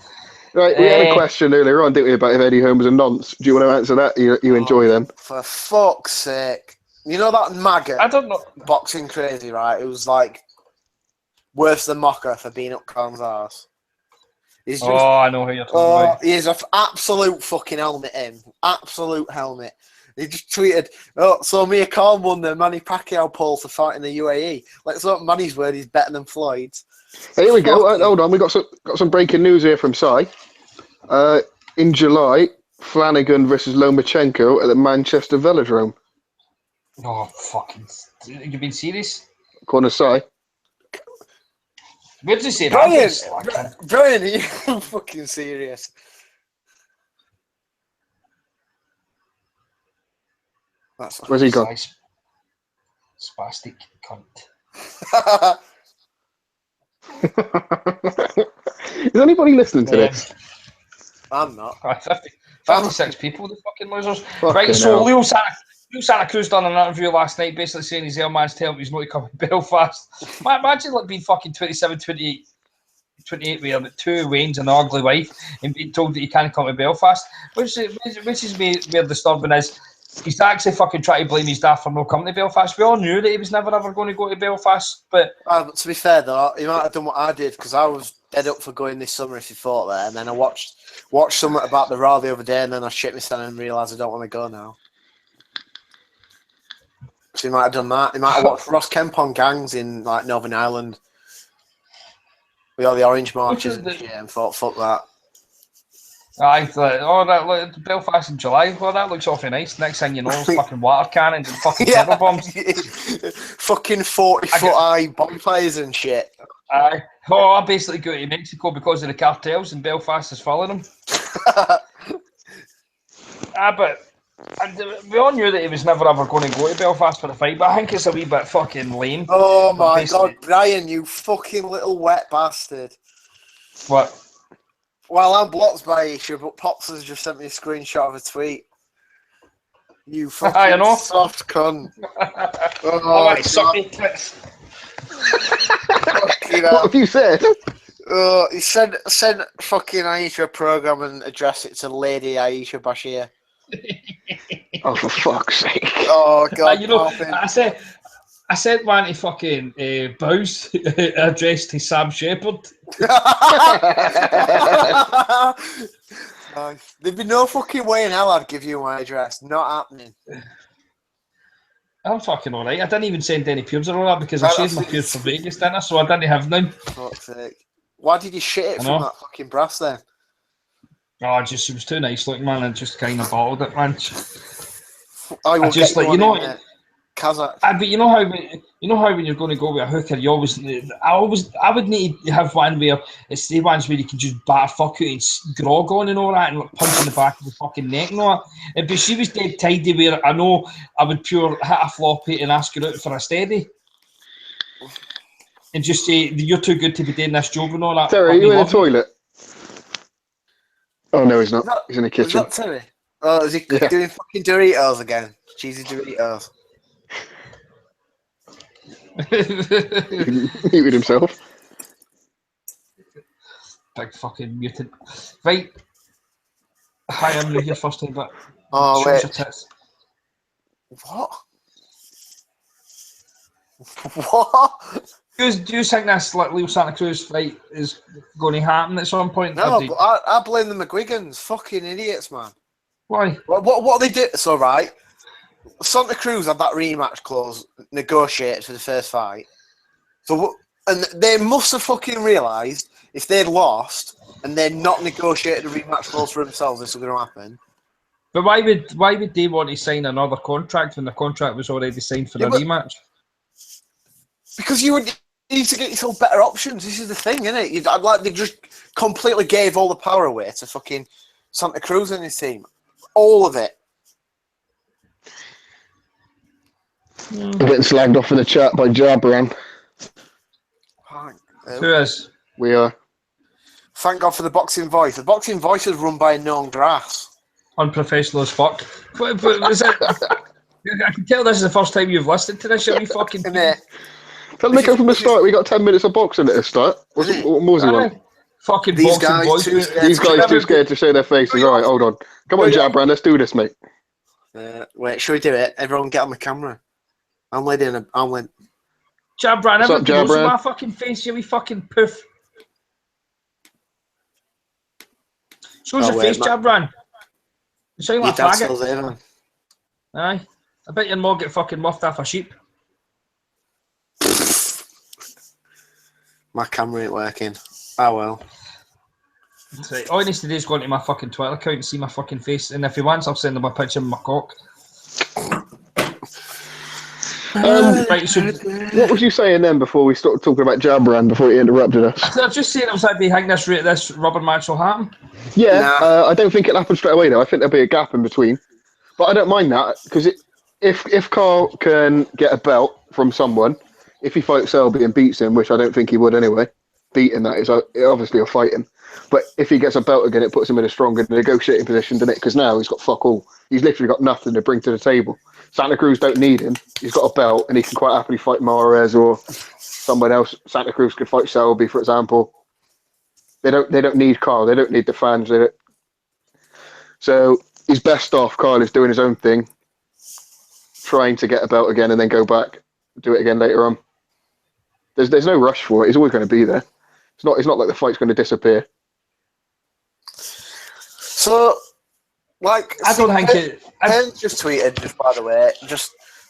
Right, we had a question earlier on, didn't we, about if Eddie Holmes was a nonce. Do you want to answer that? You enjoy them? For fuck's sake. You know that maggot? I don't know. Boxing crazy, right? It was like worse than Mocker for being up Khan's arse. He's just, I know who you're talking about. He's an absolute fucking helmet, him. Absolute helmet. He just tweeted, so Mia Khan won the Manny Pacquiao poll to fight in the UAE. Let's hope Manny's word is better than Floyd's. Here we go. Hold on, we got some breaking news here from Sai. In July, Flanagan versus Lomachenko at the Manchester Velodrome. Oh, fucking... You been serious? According to Sai. Where did you say that? Brian, are you fucking serious? Where's he gone? Spastic cunt. Is anybody listening to this? I'm not. 56 people, the fucking losers. Fucking right, so hell. Leo Santa Cruz done an interview last night basically saying his man's telling him he's not to come to Belfast. Imagine like being fucking 27, 28 with 2 wains and an ugly wife and being told that he can't come to Belfast. Which is where disturbing is. He's actually fucking trying to blame his dad for not coming to Belfast. We all knew that he was never ever going to go to Belfast, but to be fair though, he might have done what I did because I was dead up for going this summer if he fought there, and then I watched something about the Raw the other day, and then I shit myself and realised I don't want to go now. So he might have done that. He might have watched Ross Kemp on gangs in like Northern Ireland with all the orange marches and shit, and thought, fuck that. I thought, Belfast in July. Well, that looks awfully nice. Next thing you know, it's fucking water cannons and fucking terror bombs. Fucking 40-foot high bonfires and shit. I basically go to Mexico because of the cartels, and Belfast is following them. But we all knew that he was never ever going to go to Belfast for the fight. But I think it's a wee bit fucking lame. Oh my god, Brian, you fucking little wet bastard! What? Well, I'm blocked by Aisha, but Pops has just sent me a screenshot of a tweet. You fucking soft cunt. Alright, suck me tits. What have you said? He sent fucking Aisha a program and addressed it to Lady Aisha Bashir. Oh, for fuck's sake. Oh, God. You know, I said one to fucking Bows addressed to Sam Shepherd. There'd be no fucking way in hell I'd give you my address. Not happening. I'm fucking alright. I didn't even send any pubes or all that because I shaved my pubes for Vegas, didn't I? So I didn't have none. Fuck's sake. Why did you shit it from that fucking brass then? Oh, it was too nice looking, man. I just kind of bottled it, man. I just like, you know. Kazakh. But you know how when you're going to go with a hooker, I would need to have one where it's the ones where you can just batter fuck you and grog on and all that and like punch in the back of the fucking neck and all that. But she was dead tidy where I know I would pure hit a floppy and ask her out for a steady. And just say, you're too good to be doing this job and all that. Terry, are you in the toilet? Oh, no, he's not. He's in the kitchen. Is that Terry? Oh, is he doing fucking Doritos again? Cheesy Doritos. Muted himself. Big fucking mutant. Right. Hi, I'm new here first time, but oh wait. What? What? Do you think this like Leo Santa Cruz fight is going to happen at some point? No, but I blame the McGuigans. Fucking idiots, man. Why? What they did? So right, Santa Cruz had that rematch clause negotiated for the first fight. So and they must have fucking realised if they'd lost and they'd not negotiated a rematch clause for themselves, this was going to happen. But why would they want to sign another contract when the contract was already signed for the rematch? Because you would need to get yourself better options. This is the thing, isn't it? They just completely gave all the power away to fucking Santa Cruz and his team. All of it. I'm getting slagged off in the chat by Jabran. Who is? We are. Thank God for the boxing voice. The boxing voice is run by a known grass. Unprofessional as fuck. But is it? I can tell this is the first time you've listened to this. You fucking. Tell me from the start. We got 10 minutes of boxing at the start. What was he want? Fucking These boxing guys boys. These guys too scared to show their faces. All right, hold on. Come on, Jabran. Let's do this, mate. Wait, should we do it? Everyone get on the camera. I'm leading. Jabran, What's up, everything goes in Jabran? my fucking face, you wee fucking poof. Shows your face, Jabran. You sound like a faggot. Aye. I bet your mom get fucking muffed off a sheep. My camera ain't working. Oh well. Right. All he needs to do is go into my fucking Twitter account and see my fucking face, and if he wants, I'll send him a picture of my cock. Right, so what was you saying then before we started talking about Jabran, before you interrupted us? I was just saying, I was like, do you think this rubber match will happen? Yeah, I don't think it'll happen straight away, though. I think there'll be a gap in between. But I don't mind that, because if Carl can get a belt from someone, if he fights Selby and beats him, which I don't think he would anyway, beating that is obviously a fight him. But if he gets a belt again, it puts him in a stronger negotiating position, doesn't it? Because now he's got fuck all. He's literally got nothing to bring to the table. Santa Cruz don't need him. He's got a belt, and he can quite happily fight Mares or someone else. Santa Cruz could fight Selby, for example. They don't need Carl. They don't need the fans. So he's best off. Carl is doing his own thing, trying to get a belt again, and then go back, do it again later on. There's no rush for it. He's always going to be there. It's not like the fight's going to disappear. So, like, I don't think it. Hearns just tweeted, just by the way,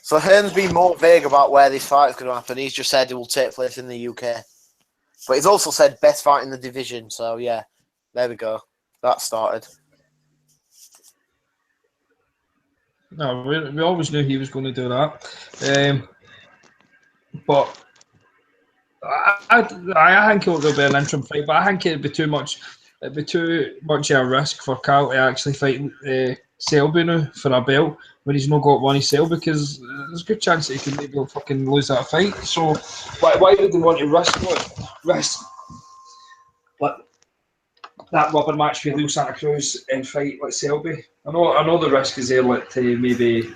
so Hearns been more vague about where this fight is going to happen. He's just said it will take place in the UK, but he's also said best fight in the division. So yeah, there we go. That started. No, we always knew he was going to do that, but I think it will be an interim fight. But I think it'd be too much. It'd be too much of a risk for Carl to actually fight Selby now for a belt when he's not got one himself, because there's a good chance that he can maybe fucking lose that fight. So why would they want to risk like that rubber match with Leo Santa Cruz and fight like Selby? I know the risk is there, like, to maybe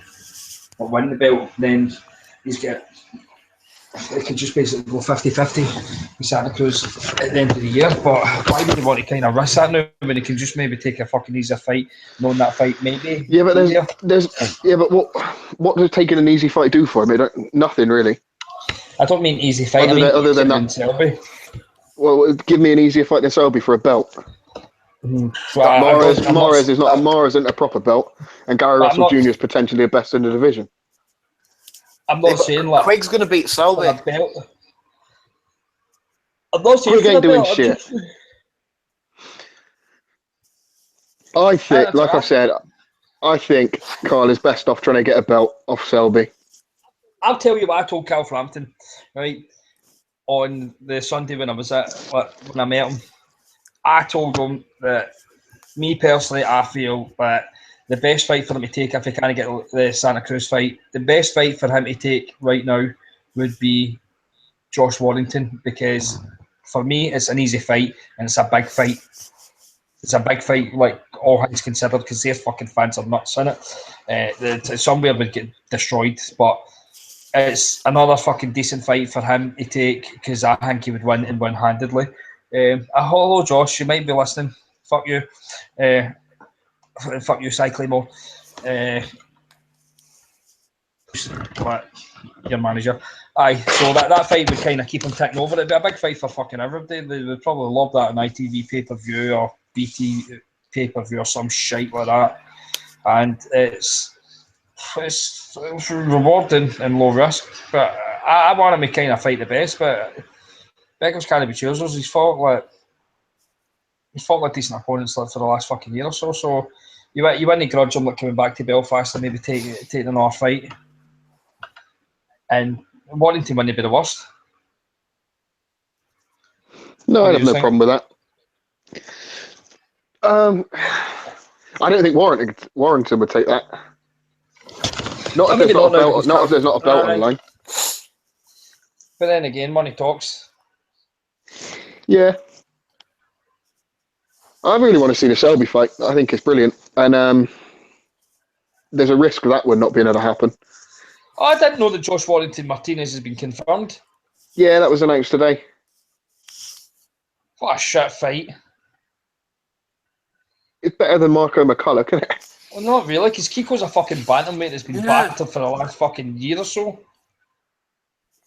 win the belt, then it could just basically go 50-50 with Santa Cruz at the end of the year. But why would they want to kind of risk that now when they can just maybe take a fucking easier fight, knowing that fight maybe? Yeah, but what does taking an easy fight do for him? Nothing really. I don't mean easy fight. Other than that, Selby. Well, give me an easier fight than Selby for a belt. Mm-hmm. Mares isn't a proper belt, and Gary Russell Jr. is potentially the best in the division. I'm not saying like Quig's going to beat Selby. I'm not saying Quig ain't doing shit. I think, like I said, I think Carl is best off trying to get a belt off Selby. I'll tell you what I told Cal Frampton, right, on the Sunday when I met him. I told him that, me personally, I feel that the best fight for him to take, if he can't get the Santa Cruz fight, the best fight for him to take right now would be Josh Warrington, because for me it's an easy fight and it's a big fight. It's a big fight, like, all things considered, because their fucking fans are nuts in it. Somewhere would get destroyed, but it's another fucking decent fight for him to take, because I think he would win and win handedly. Hello, Josh, you might be listening. Fuck you. Fuck you, Cyclimo. Your manager. Aye, so that fight would kind of keep him ticking over. It'd be a big fight for fucking everybody. They would probably love that on ITV pay-per-view or BT pay-per-view or some shite like that. And it's rewarding and low risk. But I want him to kind of fight the best, but Beckham's can't be choosers. He's fought like decent opponents for the last fucking year or so. So you wouldn't grudge him like coming back to Belfast and maybe taking another fight. And Warrington wouldn't be the worst. No, What I'd do have you no think? problem with that. I don't think Warrington would take that. Not if there's Maybe not not a now belt. because Not if there's not a belt on the Aye. line. But then again, money talks. Yeah, I really want to see the Selby fight. I think it's brilliant, and there's a risk of that one not being able to happen. Oh, I didn't know that Josh Warrington Martinez has been confirmed. Yeah, that was announced today. What a shit fight. It's better than Marco McCulloch, isn't it? Well, not really, because Kiko's a fucking bantamweight that's been Yeah. battered for the last fucking year or so.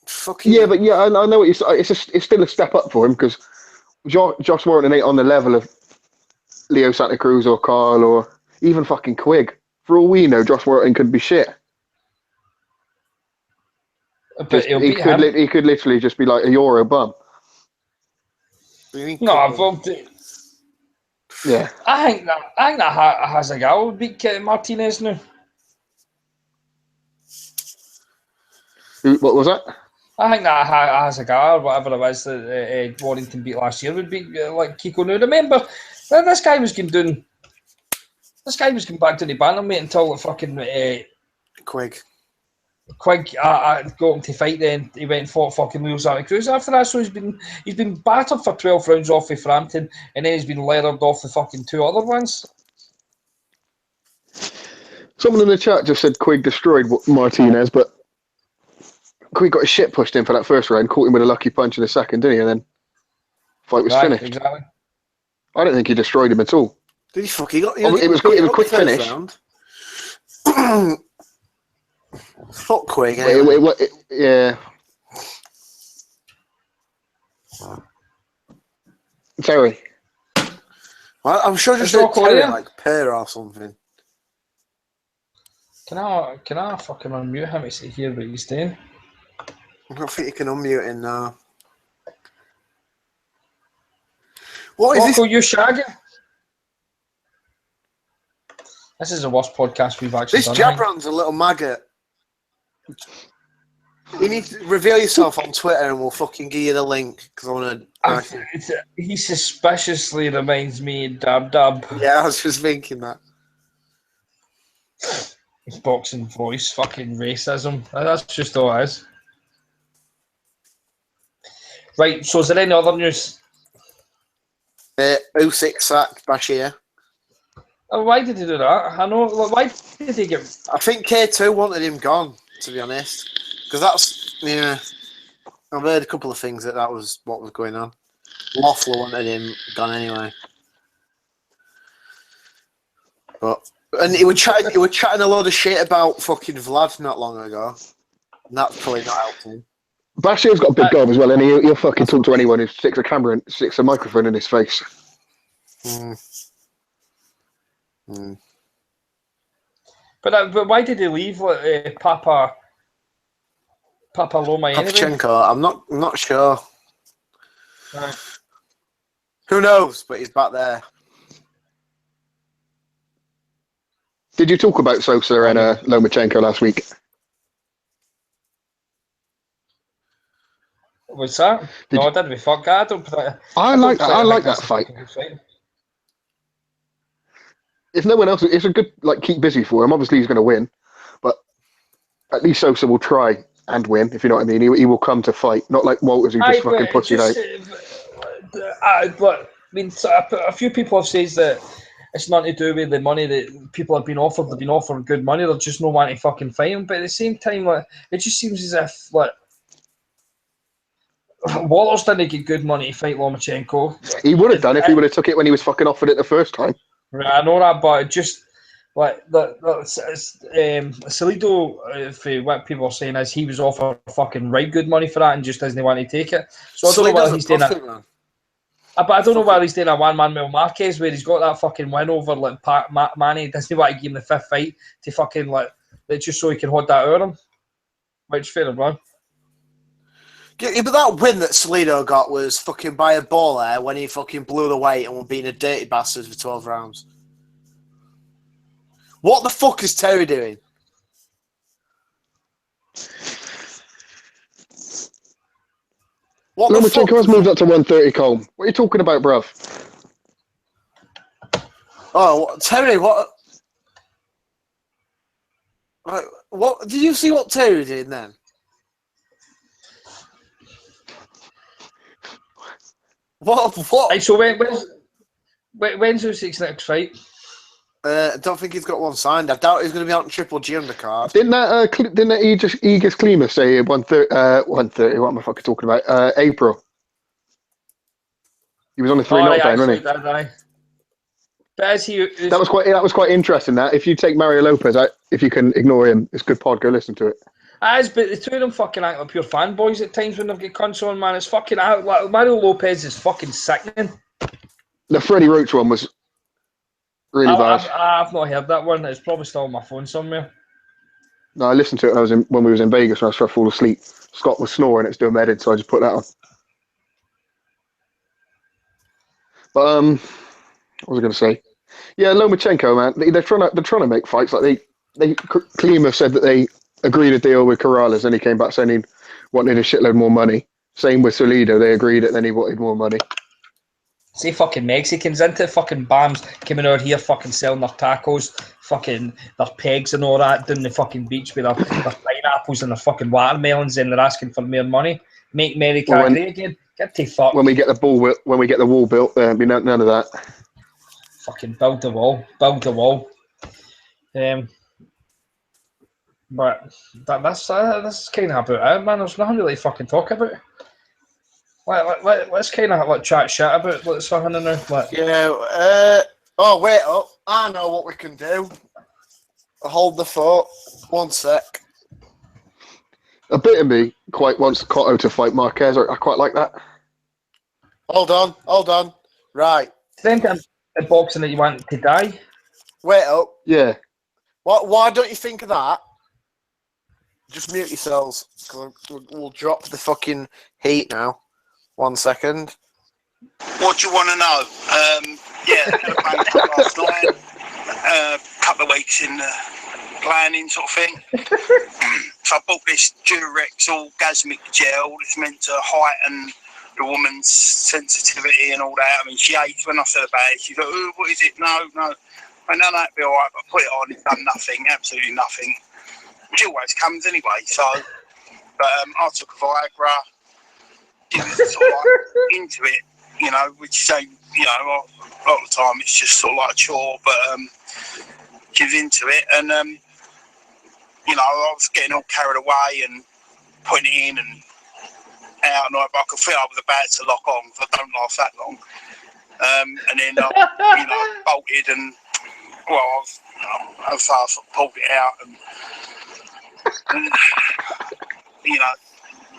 Fucking Yeah, but I know what you say. It's still a step up for him because Josh Warrington ain't on the level of Leo Santa Cruz or Carl or even fucking Quigg. For all we know, Josh Warrington could be shit. But he'll beat him. He could literally just be like a Euro bum. No, well, Yeah. I think that Hazagal would beat Martinez now. What was that? I think that Hazagal or whatever it was that Warrington beat last year would beat like Kiko now. Remember, this guy was going back to the bantamweight until the fucking Quig. Quigg got him to fight. Then he went and fought fucking Leo Santa Cruz after that. So he's been battered for 12 rounds off of Frampton, and then he's been leathered off the fucking two other ones. Someone in the chat just said Quigg destroyed Martinez, but Quigg got his shit pushed in for that first round, caught him with a lucky punch in the second, didn't he? And then fight was finished. Exactly. I don't think he destroyed him at all. Did he fuck? He got. It was a quick finish. Fuck Quig. Anyway. Yeah. Terry. Well, I'm sure just a Terry like Pear or something. Can I fucking unmute him to hear what he's doing? I don't think you can unmute him now. What is Rocco, this? you shagging? This is the worst podcast we've actually done. This Jabron's a little maggot. You need to reveal yourself on Twitter and we'll fucking give you the link because I want to. He suspiciously reminds me of Dab Dab. Yeah, I was just thinking that. His boxing voice, fucking racism. That's just all it is. Right, so is there any other news? Usyk sacked Bashir. Oh, why did he do that? I know. Why did he get? I think K2 wanted him gone, to be honest. Because I've heard a couple of things that was what was going on. Loeffler wanted him gone anyway. And he was chatting a lot of shit about fucking Vlad not long ago. And that's probably not helping. Bashir's got a big gob as well, and he'll fucking talk to anyone who sticks a microphone in his face. But why did he leave Papa Loma anyway? Papachenko, I'm not sure. Right. Who knows? But he's back there. Did you talk about Sosa and Lomachenko last week? What's that? I didn't. Fuck that. I like that fight. If no one else, it's a good keep busy for him. Obviously, he's going to win, but at least Sosa will try and win. If you know what I mean, he will come to fight, not like Walters who just fucking pussied out. But I mean, a few people have said that it's nothing to do with the money that people have been offered. They've been offered good money. They're just no wanting to fucking fight him. But at the same time, it just seems as if Walters didn't get good money to fight Lomachenko. He would have done if he would have took it when he was fucking offered it the first time. Right, I know that, but it just Salido, for what people are saying is he was offered fucking right good money for that and just doesn't want to take it. So I don't know whether he's doing that. But I don't know whether he's doing a one-man Mel Marquez where he's got that fucking win over Manny. Doesn't want to give him the fifth fight to fucking just so he can hold that over him. Which fair enough. Yeah, but that win that Salido got was fucking by a ball there when he fucking blew the weight and was being a dirty bastard for 12 rounds. What the fuck is Terry doing? What the fuck? Lomachenko has moved up to 130, Colm. What are you talking about, bruv? Oh, Terry, what? Right, what did you see? What Terry did then? What? Right, so when's Usyk's next fight? I don't think he's got one signed. I doubt he's going to be out in Triple G undercard. Didn't that Aegis Klima say 130? What am I fucking talking about? April. He was on a 3 knockdown, wasn't he? But as he That was quite interesting. That if you take Mario Lopez out, if you can ignore him, it's a good pod. Go listen to it. but the two of them fucking act like pure fanboys at times when they've got console on, man. It's fucking out. Like, Mario Lopez is fucking sickening. The Freddie Roach one was really bad. I've not heard that one. It's probably still on my phone somewhere. No, I listened to it when we was in Vegas when I was trying to fall asleep. Scott was snoring. It's doing my head in, so I just put that on. But what was I going to say? Yeah, Lomachenko, man. They're trying to make fights. Like Klima said that they agreed a deal with Corrales, and he came back saying he wanted a shitload more money. Same with Solido. They agreed it, then he wanted more money. See fucking Mexicans into fucking BAMs coming out here fucking selling their tacos, fucking their pegs and all that down the fucking beach with their pineapples and their fucking watermelons, and they're asking for more money. Make America great again. Get to fuck. When we get the wall built, there'll be none of that. Fucking build the wall. But that's kind of about it, man. There's nothing really fucking talk about. Let's kind of chat shit about what's happening now. Yeah. Oh wait up! I know what we can do. Hold the fort. 1 sec. A bit of me quite wants Cotto to fight Marquez. I quite like that. Hold on. Right. Same kind of boxing that you want to die. Wait up. Yeah. Why don't you think of that? Just mute yourselves. We'll drop the fucking heat now. 1 second. What do you want to know? Yeah, had a bang last night. Couple of weeks in the planning sort of thing. So I bought this Durex orgasmic gel. It's meant to heighten the woman's sensitivity and all that. I mean, she hates when I said about it. She's like, "Oh, what is it? No. I know that'd be all right, but I put it on. It's done nothing, absolutely nothing. She always comes anyway. So, but I took a Viagra. She was sort of like into it, you know, which say, you know, a lot of the time it's just sort of like a chore, but she was into it, and you know, I was getting all carried away and putting it in and out, and I could feel I was about to lock on, because I don't last that long. And then I, you know, bolted, and well, I sort of pulled it out, and you know,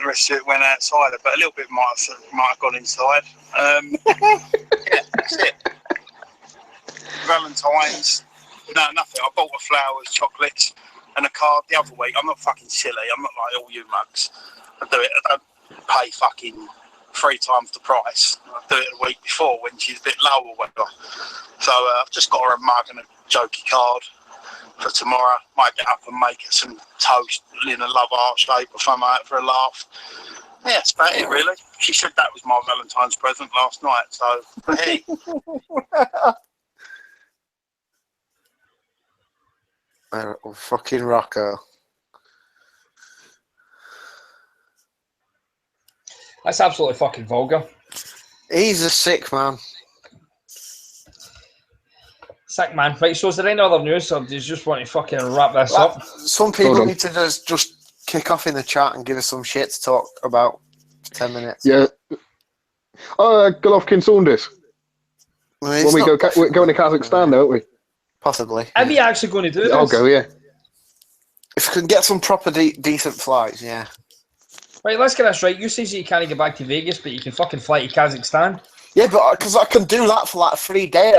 the rest of it went outside, but a little bit might have gone inside. Yeah, that's it. Valentine's, no, nothing. I bought her flowers, chocolates, and a card the other week. I'm not fucking silly. I'm not like all you mugs. I do it. I don't pay fucking 3 times the price. I do it the week before when she's a bit low or whatever. So I've just got her a mug and a jokey card for tomorrow. Might get up and make her some toast in a love heart shape or something like that for a laugh. Yeah, that's about it really. She said that was my Valentine's present last night, so hey. Fucking Rocco. That's absolutely fucking vulgar. He's a sick man. Sick man. Right, so is there any other news, or do you just want to fucking wrap this up? Some people need to just kick off in the chat and give us some shit to talk about for 10 minutes. Yeah. Golovkin Saunders. Well, When we're going to Kazakhstan, though, aren't we? Possibly. Are we actually going to do this? I'll go, yeah. If we can get some proper decent flights, yeah. Right, let's get this right. You say you can't get back to Vegas, but you can fucking fly to Kazakhstan. Yeah, but because I can do that for like 3 days.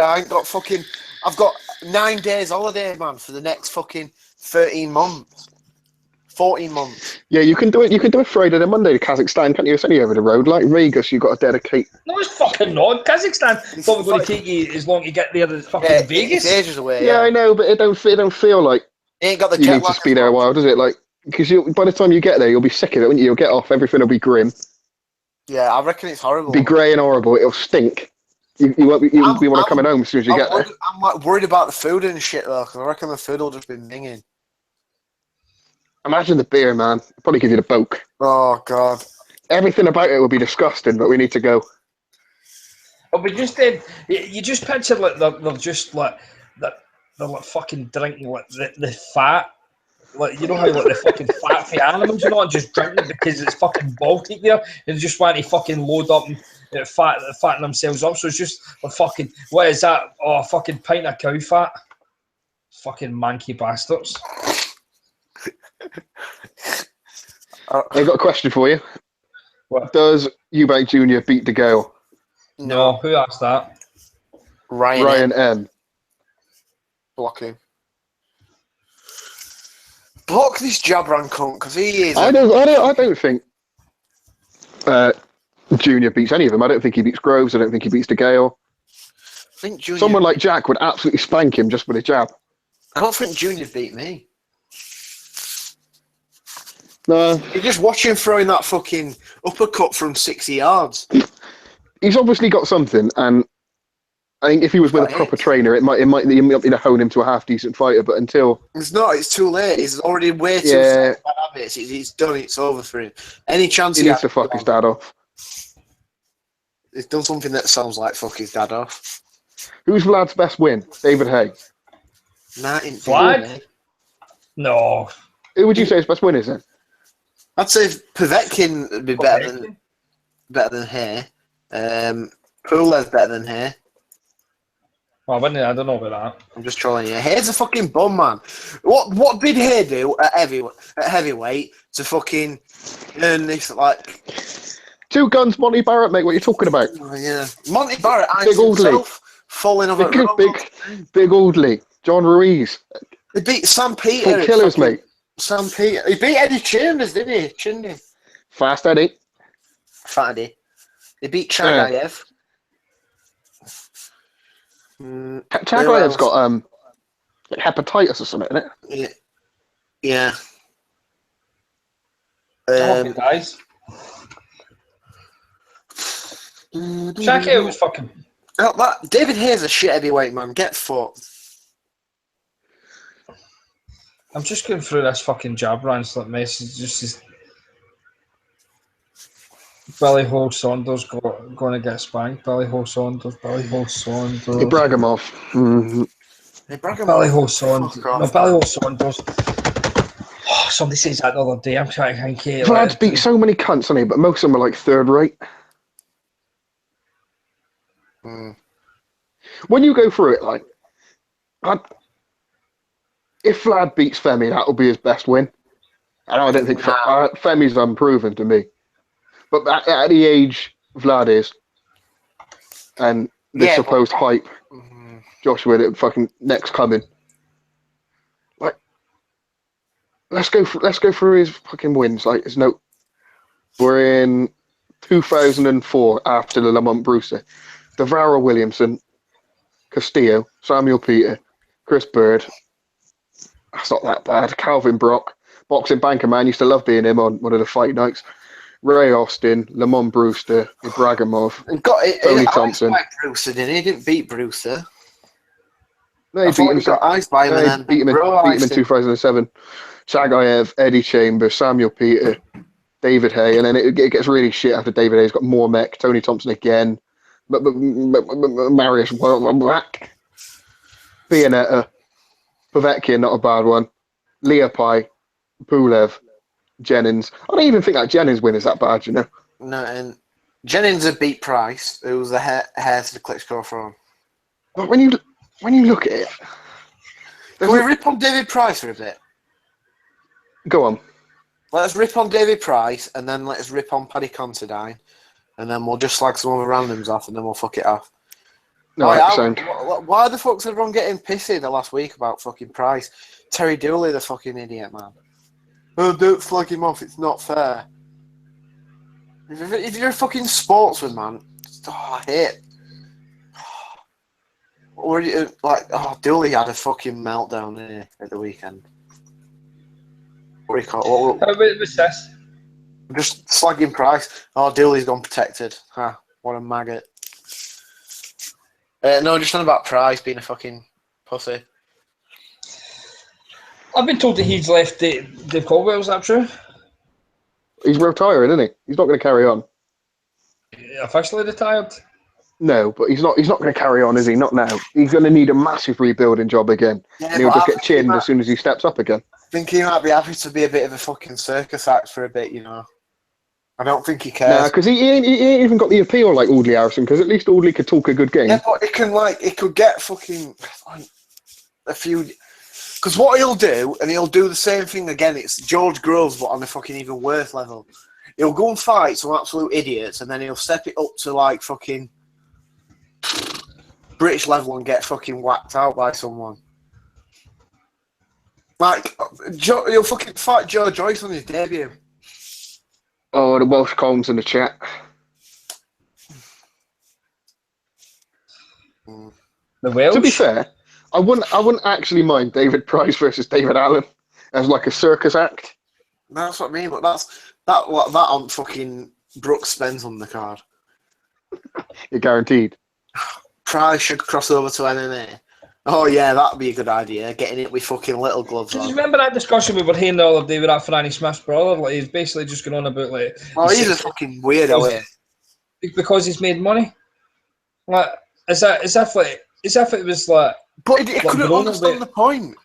I've got 9 days holiday, man, for the next fucking 13 months. 14 months. Yeah, you can do it. You can do it Friday to Monday to Kazakhstan, can't you? It's only over the road. Like Vegas, you've got to dedicate. No, it's fucking not. Kazakhstan probably going to take you as long to get there as fucking Vegas. It's ages away. Yeah, I know, but it don't feel like You ain't got the you jet need to lag. be there a while, does it? Like, because by the time you get there, you'll be sick of it, won't you? You'll get off, everything will be grim. Yeah, I reckon it's horrible. It'll be grey and horrible. It'll stink. You won't be want to coming home as soon as you get there. I'm like worried about the food and shit though, because I reckon the food will just be minging. Imagine the beer, man. It'll probably give you the boke. Oh god. Everything about it will be disgusting, but we need to go. Oh, but just you just picture like they're just like they're like fucking drinking like the fat, like you know how like the fucking fat for animals, you know, and just drinking it because it's fucking Baltic there, and they just want to fucking load up and fatten themselves up. So it's just a fucking what is that? Oh, a fucking pint of cow fat. Fucking manky bastards. I've got a question for you. What? Does Eubank Jr. beat De Gale? No, who asked that? Ryan M. Blocking. Block this Jabran cunt because he is. I don't think Junior beats any of them. I don't think he beats Groves. I don't think he beats De Gale. I think Junior. Someone like Jack would absolutely spank him just with a jab. I don't think Junior beat me. No, You just watch him throwing that fucking uppercut from 60 yards. he's obviously got something, and I think if he was with a proper trainer, it might hone him to a half decent fighter. But until It's not. It's too late. He's already way too bad habits. He's done. It's over for him. Any chance he needs to fuck his dad off. He's done something that sounds like fuck his dad off. Who's Vlad's best win? David Hay. Vlad? No. Who would you say his best win is then? I'd say Povetkin would be better than Hay. Pulev's better than Hay. Oh, I don't know about that. I'm just trolling you. Hay's a fucking bum, man. What did Hay do at heavyweight to fucking earn this, like... Two guns, Monty Barrett, mate. What are you talking about? Oh, yeah. Monty Barrett, Big old himself, falling over big old Lee. John Ruiz. He beat Sam Peter. Full killers, mate. Sam Peter. He beat Eddie Chambers, didn't he? Chindy. Fast Eddie. Fat Eddie. He beat Chagayev. Chagayev's got hepatitis or something, isn't it? Yeah. Guys. Chagayev was fucking... David Hayes a shit heavyweight, man. Get fucked. I'm just going through this fucking Jabran's like message. Just his Billy Hole Saunders going to get spanked. Billy Hole Saunders. Ibragimov. Mm-hmm. Billy Hole Saunders. No, Billy Hole Saunders. Oh, somebody says that the other day. I'm trying to think here. Vlad's beat so many cunts, hasn't he? But most of them are like third rate. When you go through it, like, if Vlad beats Femi, that'll be his best win. And I don't think Femi's unproven to me. But at the age Vlad is, and the supposed hype, Joshua, the fucking next coming. Like, let's go through his fucking wins. Like, there's no. We're in 2004 after the Lamont Brewster. Devarra Williamson, Castillo, Samuel Peter, Chris Bird. That's not that bad. Calvin Brock, boxing banker man, used to love being him on one of the fight nights. Ray Austin, Lamont Brewster, Ibragimov, Tony Thompson. Brewster, didn't he? He didn't beat Brewster. No, he beat him. Beat him in 2007. Chagayev, Eddie Chambers, Samuel Peter, David Hay, and then it gets really shit after David Hay's got Mormek, Tony Thompson again, Marius Whack, Bionetta, Povetkin, not a bad one, Leopai, Pulev, Jennings. I don't even think that Jennings win is that bad, you know. No, and Jennings had beat Price, who was the hair to the Klitschko from. But when you look at it, can we rip on David Price for a bit? Go on. Let's rip on David Price, and then let's rip on Paddy Considine, and then we'll just slag some other randoms off, and then we'll fuck it off. No, why the fuck's everyone getting pissy the last week about fucking Price? Terry Dooley, the fucking idiot, man. Oh, don't flag him off, it's not fair. If you're a fucking sportsman, man, I hate it. Dooley had a fucking meltdown here at the weekend. What do you call it? What's this? Just slagging Price. Oh, Dooley's gone protected. Huh, what a maggot. No, just on about Price being a fucking pussy. I've been told that he's left Dave Caldwell. Is that true? He's retiring, isn't he? He's not going to carry on. Officially retired? No, but he's not going to carry on, is he? Not now. He's going to need a massive rebuilding job again. Yeah, and he'll just get chinned as soon as he steps up again. I think he might be happy to be a bit of a fucking circus act for a bit, you know. I don't think he cares. Nah, because he ain't even got the appeal like Audley Harrison, because at least Audley could talk a good game. Yeah, but it could get fucking a few... Because what he'll do, and he'll do the same thing again, it's George Groves, but on a fucking even worse level. He'll go and fight some absolute idiots, and then he'll step it up to, like, fucking British level and get fucking whacked out by someone. Like, he'll fucking fight Joe Joyce on his debut. Oh, the Welsh columns in the chat. The Welsh? To be fair, I wouldn't actually mind David Price versus David Allen as like a circus act. That's what I mean, but that on fucking Brook Spence on the card. You're guaranteed. Price should cross over to MMA. Oh yeah, that'd be a good idea. Getting it with fucking little gloves on. Do you remember that discussion we were having the other day with that Franny Smith's brother? Like, he's basically just going on about like. Oh, he's a fucking weirdo. Because he's made money. Like, as if it was like. But he couldn't understand the point.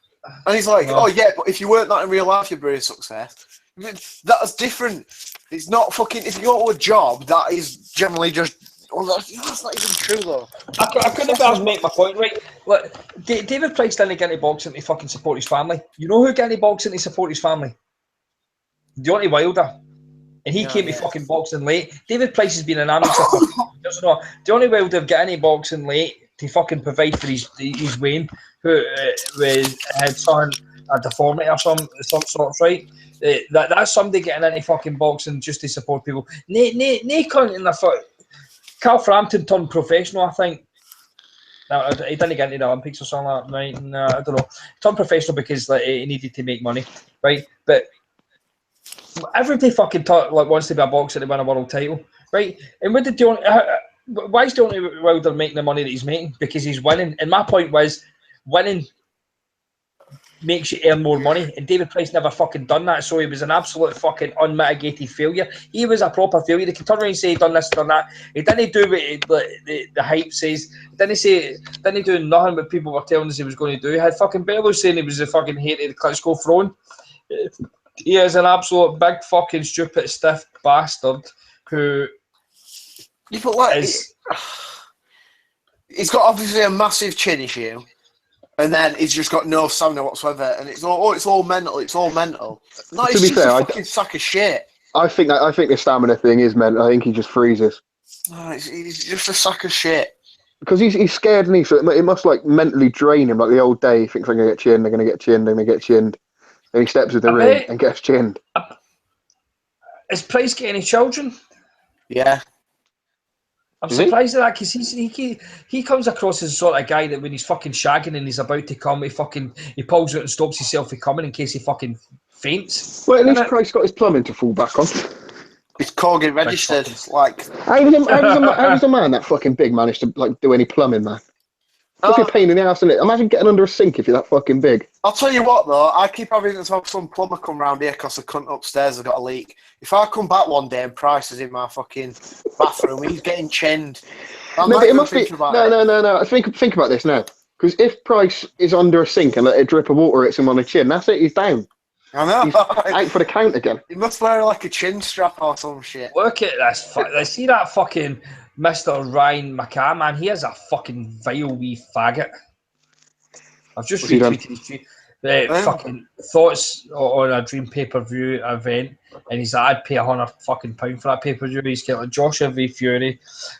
And he's like, oh yeah, but if you weren't that in real life, you'd be a success. That's different. It's not fucking. If you go to a job, that is generally just. Well, that's not even true though. I couldn't have make my point right. Look, David Price didn't get into boxing to fucking support his family. You know who got into boxing to support his family? Deontay Wilder. And he came to fucking boxing late. David Price has been an amateur for years now. Deontay Wilder got into boxing late to fucking provide for his Wayne, who had a deformity or some sort, right? That's somebody getting into fucking boxing just to support people. Nay, cunt in the foot. Carl Frampton turned professional, I think. No, he didn't get into the Olympics or something like that, right? No, I don't know. Turned professional because like, he needed to make money, right? But everybody fucking wants to be a boxer to win a world title, right? And why is Deontay Wilder making the money that he's making? Because he's winning. And my point was, winning makes you earn more money, and David Price never fucking done that, so he was an absolute fucking unmitigated failure. He was a proper failure. He can turn around and say he done this, done that. He didn't do what the hype says. Didn't do nothing what people were telling us he was going to do. He had fucking Bello saying he was the fucking hated the Klitschko throne. He is an absolute big fucking stupid stiff bastard who he's got obviously a massive chin issue. And then he's just got no stamina whatsoever, and it's all mental. It's all mental. No, to be fair, a fucking sack of shit. I think the stamina thing is mental. I think he just freezes. No, he's just a sack of shit. Because he's scared, and it must like mentally drain him. Like the old day, he thinks they're gonna get chinned, they're gonna get chinned, they're gonna get chinned. Then he steps into the ring and gets chinned. Is Price getting any children? Yeah. I'm surprised at that because he comes across as the sort of guy that when he's fucking shagging and he's about to come, he pulls out and stops himself from coming in case he fucking faints. Well, at least Price got his plumbing to fall back on. It's Corgan registered. Like how does a man that fucking big manage to like do any plumbing, man? Look at pain in the ass, isn't it? Imagine getting under a sink if you're that fucking big. I'll tell you what though, I keep having to have some plumber come round here because the cunt upstairs has got a leak. If I come back one day and Price is in my fucking bathroom, he's getting chinned. No, but it must be. No. Think about this now. Because if Price is under a sink and let a drip of water hits him on the chin, that's it. He's down. I know. He's out for the count again. He must wear like a chin strap or some shit. Look at this. See that fucking Mr. Ryan McCann, man. He is a fucking vile wee faggot. I've just retweeted his tweet. Fucking thoughts on a dream pay-per-view event, and he's like, I'd pay £100 for that pay-per-view. He's got like Joshua v Fury,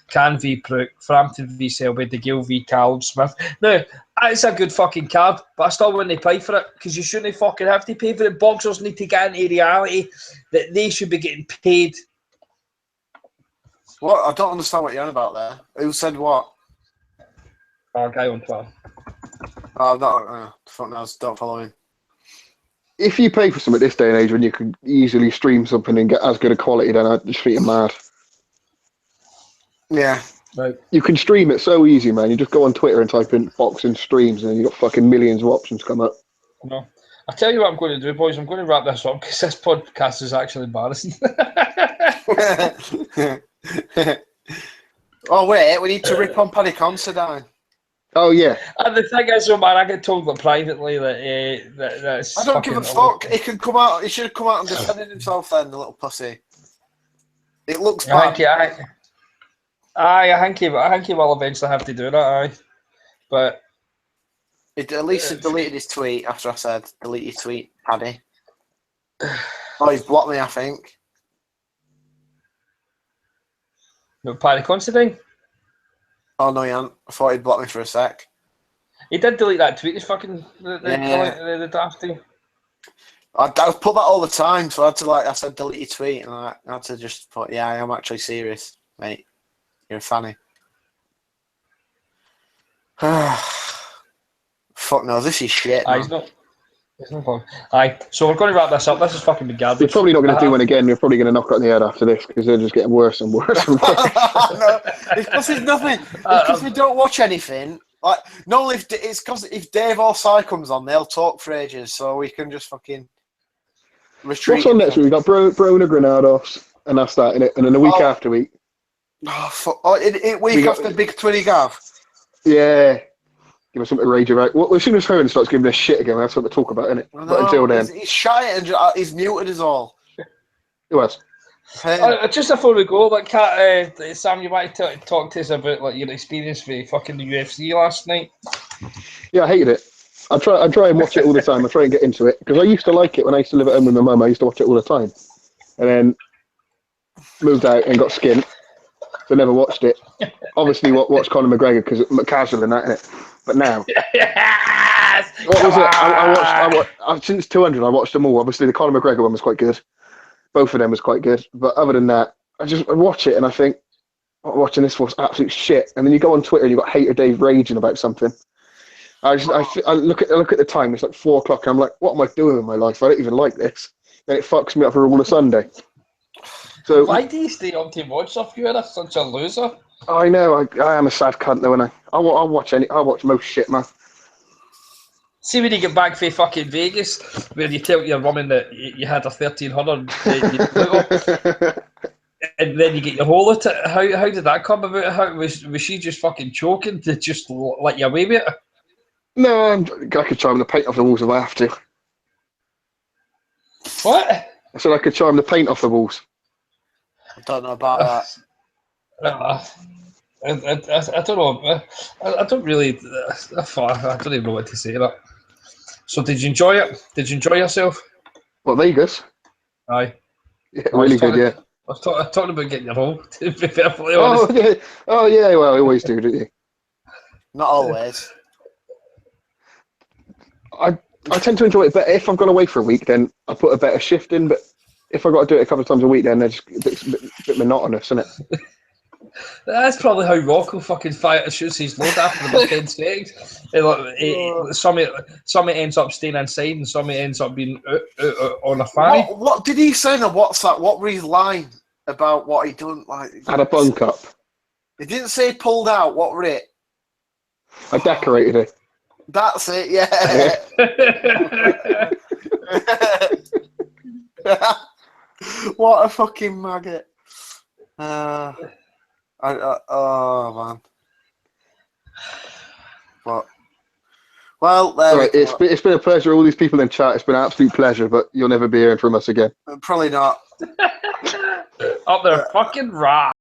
Can v Brook, Frampton v Selby, DeGale v Callum Smith. Now, it's a good fucking card, but I still wouldn't pay for it because you shouldn't fucking have to pay for it. Boxers need to get into reality that they should be getting paid. What? I don't understand what you're on about there. Who said what? Our guy on Twitter. Oh, no, fuck knows. Don't follow him. if you pay for something this day and age when you can easily stream something and get as good a quality, then I just think you're mad. Yeah. Right. You can stream it so easy, man. You just go on Twitter and type in boxing streams, and you got fucking millions of options come up. No. I'll tell you what I'm going to do, boys. I'm going to wrap this up because this podcast is actually embarrassing. Oh, wait, we need to rip on Paddy Considine. Oh, yeah. And the thing is, man, I get told privately that that's. I don't give a fuck. He can come out. He should have come out and defended himself then, the little pussy. It looks bad. I think he will eventually have to do that, aye. But At least he deleted his tweet after I said, delete your tweet, Paddy. Oh, he's blocked me, I think. no, Paddy Considine. Oh, no, he hasn't. I thought he'd blocked me for a sec. He did delete that tweet. He's fucking the drafty. I put that all the time, so I said delete your tweet, and I had to just put, yeah, I am actually serious, mate. You're a fanny. Fuck no, this is shit. Aye, he's not. There's no problem. Aye, so we're going to wrap this up. This is fucking big garbage. You're probably not going to do one again. You're probably going to knock it on the head after this because they're just getting worse and worse and worse. No, it's because there's nothing. It's because we don't watch anything. Like, no, it's because if Dave or Si comes on, they'll talk for ages, so we can just fucking retreat. What's on next week? We got Broner, Granados, and that's that in it. And then the week after week. Oh, fuck. Oh, week after Big 20 Gav. Yeah. Give us something to rage about. Well, as soon as Hearn starts giving us shit again, we have something to talk about, innit? But until then. He's shy and he's muted us all. Who else? Just before we go, like, Sam, you might talk to us about like your experience with fucking the UFC last night. Yeah, I hated it. I try and watch it all the time. I try and get into it because I used to like it when I used to live at home with my mum. I used to watch it all the time, and then moved out and got skint, so never watched it. Obviously, watched Conor McGregor because casual and that, innit? But now, Yes! what was it? I watched since 200. I watched them all. Obviously, the Conor McGregor one was quite good. Both of them was quite good. But other than that, I watch it and I think, watching this was absolute shit. And then you go on Twitter and you got Hater Dave raging about something. I look at the time. It's like 4 o'clock. And I'm like, what am I doing with my life? I don't even like this. And it fucks me up for all of Sunday. So why do you stay on to watch stuff? You are such a loser. I know. I am a sad cunt though, and I'll watch most shit, man. See when you get back from fucking Vegas, where you tell your woman that you had a 1300, and then you get your whole of it. How did that come about? How was she just fucking choking to just let you away with it? No, I could charm the paint off the walls if I have to. What? I said I could charm the paint off the walls. I don't know about that. I don't know. I don't really. I don't even know what to say to that. So, did you enjoy it? Did you enjoy yourself? What, Vegas? Aye. Yeah, really good, yeah. I was talking about getting your home, to be perfectly honest. Oh, yeah, well, I always do, don't you? Not always. I tend to enjoy it better. If I've gone away for a week, then I put a better shift in, but if I've got to do it a couple of times a week, then it's just a bit monotonous, isn't it? That's probably how Rocco fucking shoots his load after about 10 seconds. Somebody ends up staying inside and somebody ends up being out on a fanny. What did he say in a WhatsApp? What were his line about what he done? Like, Had a bunk up. He didn't say he pulled out. What were it? I decorated it. That's it, yeah. What a fucking maggot. Oh, man. What? Well, right, it's been a pleasure. All these people in chat, it's been an absolute pleasure, but you'll never be hearing from us again. Probably not. Up there, fucking rock.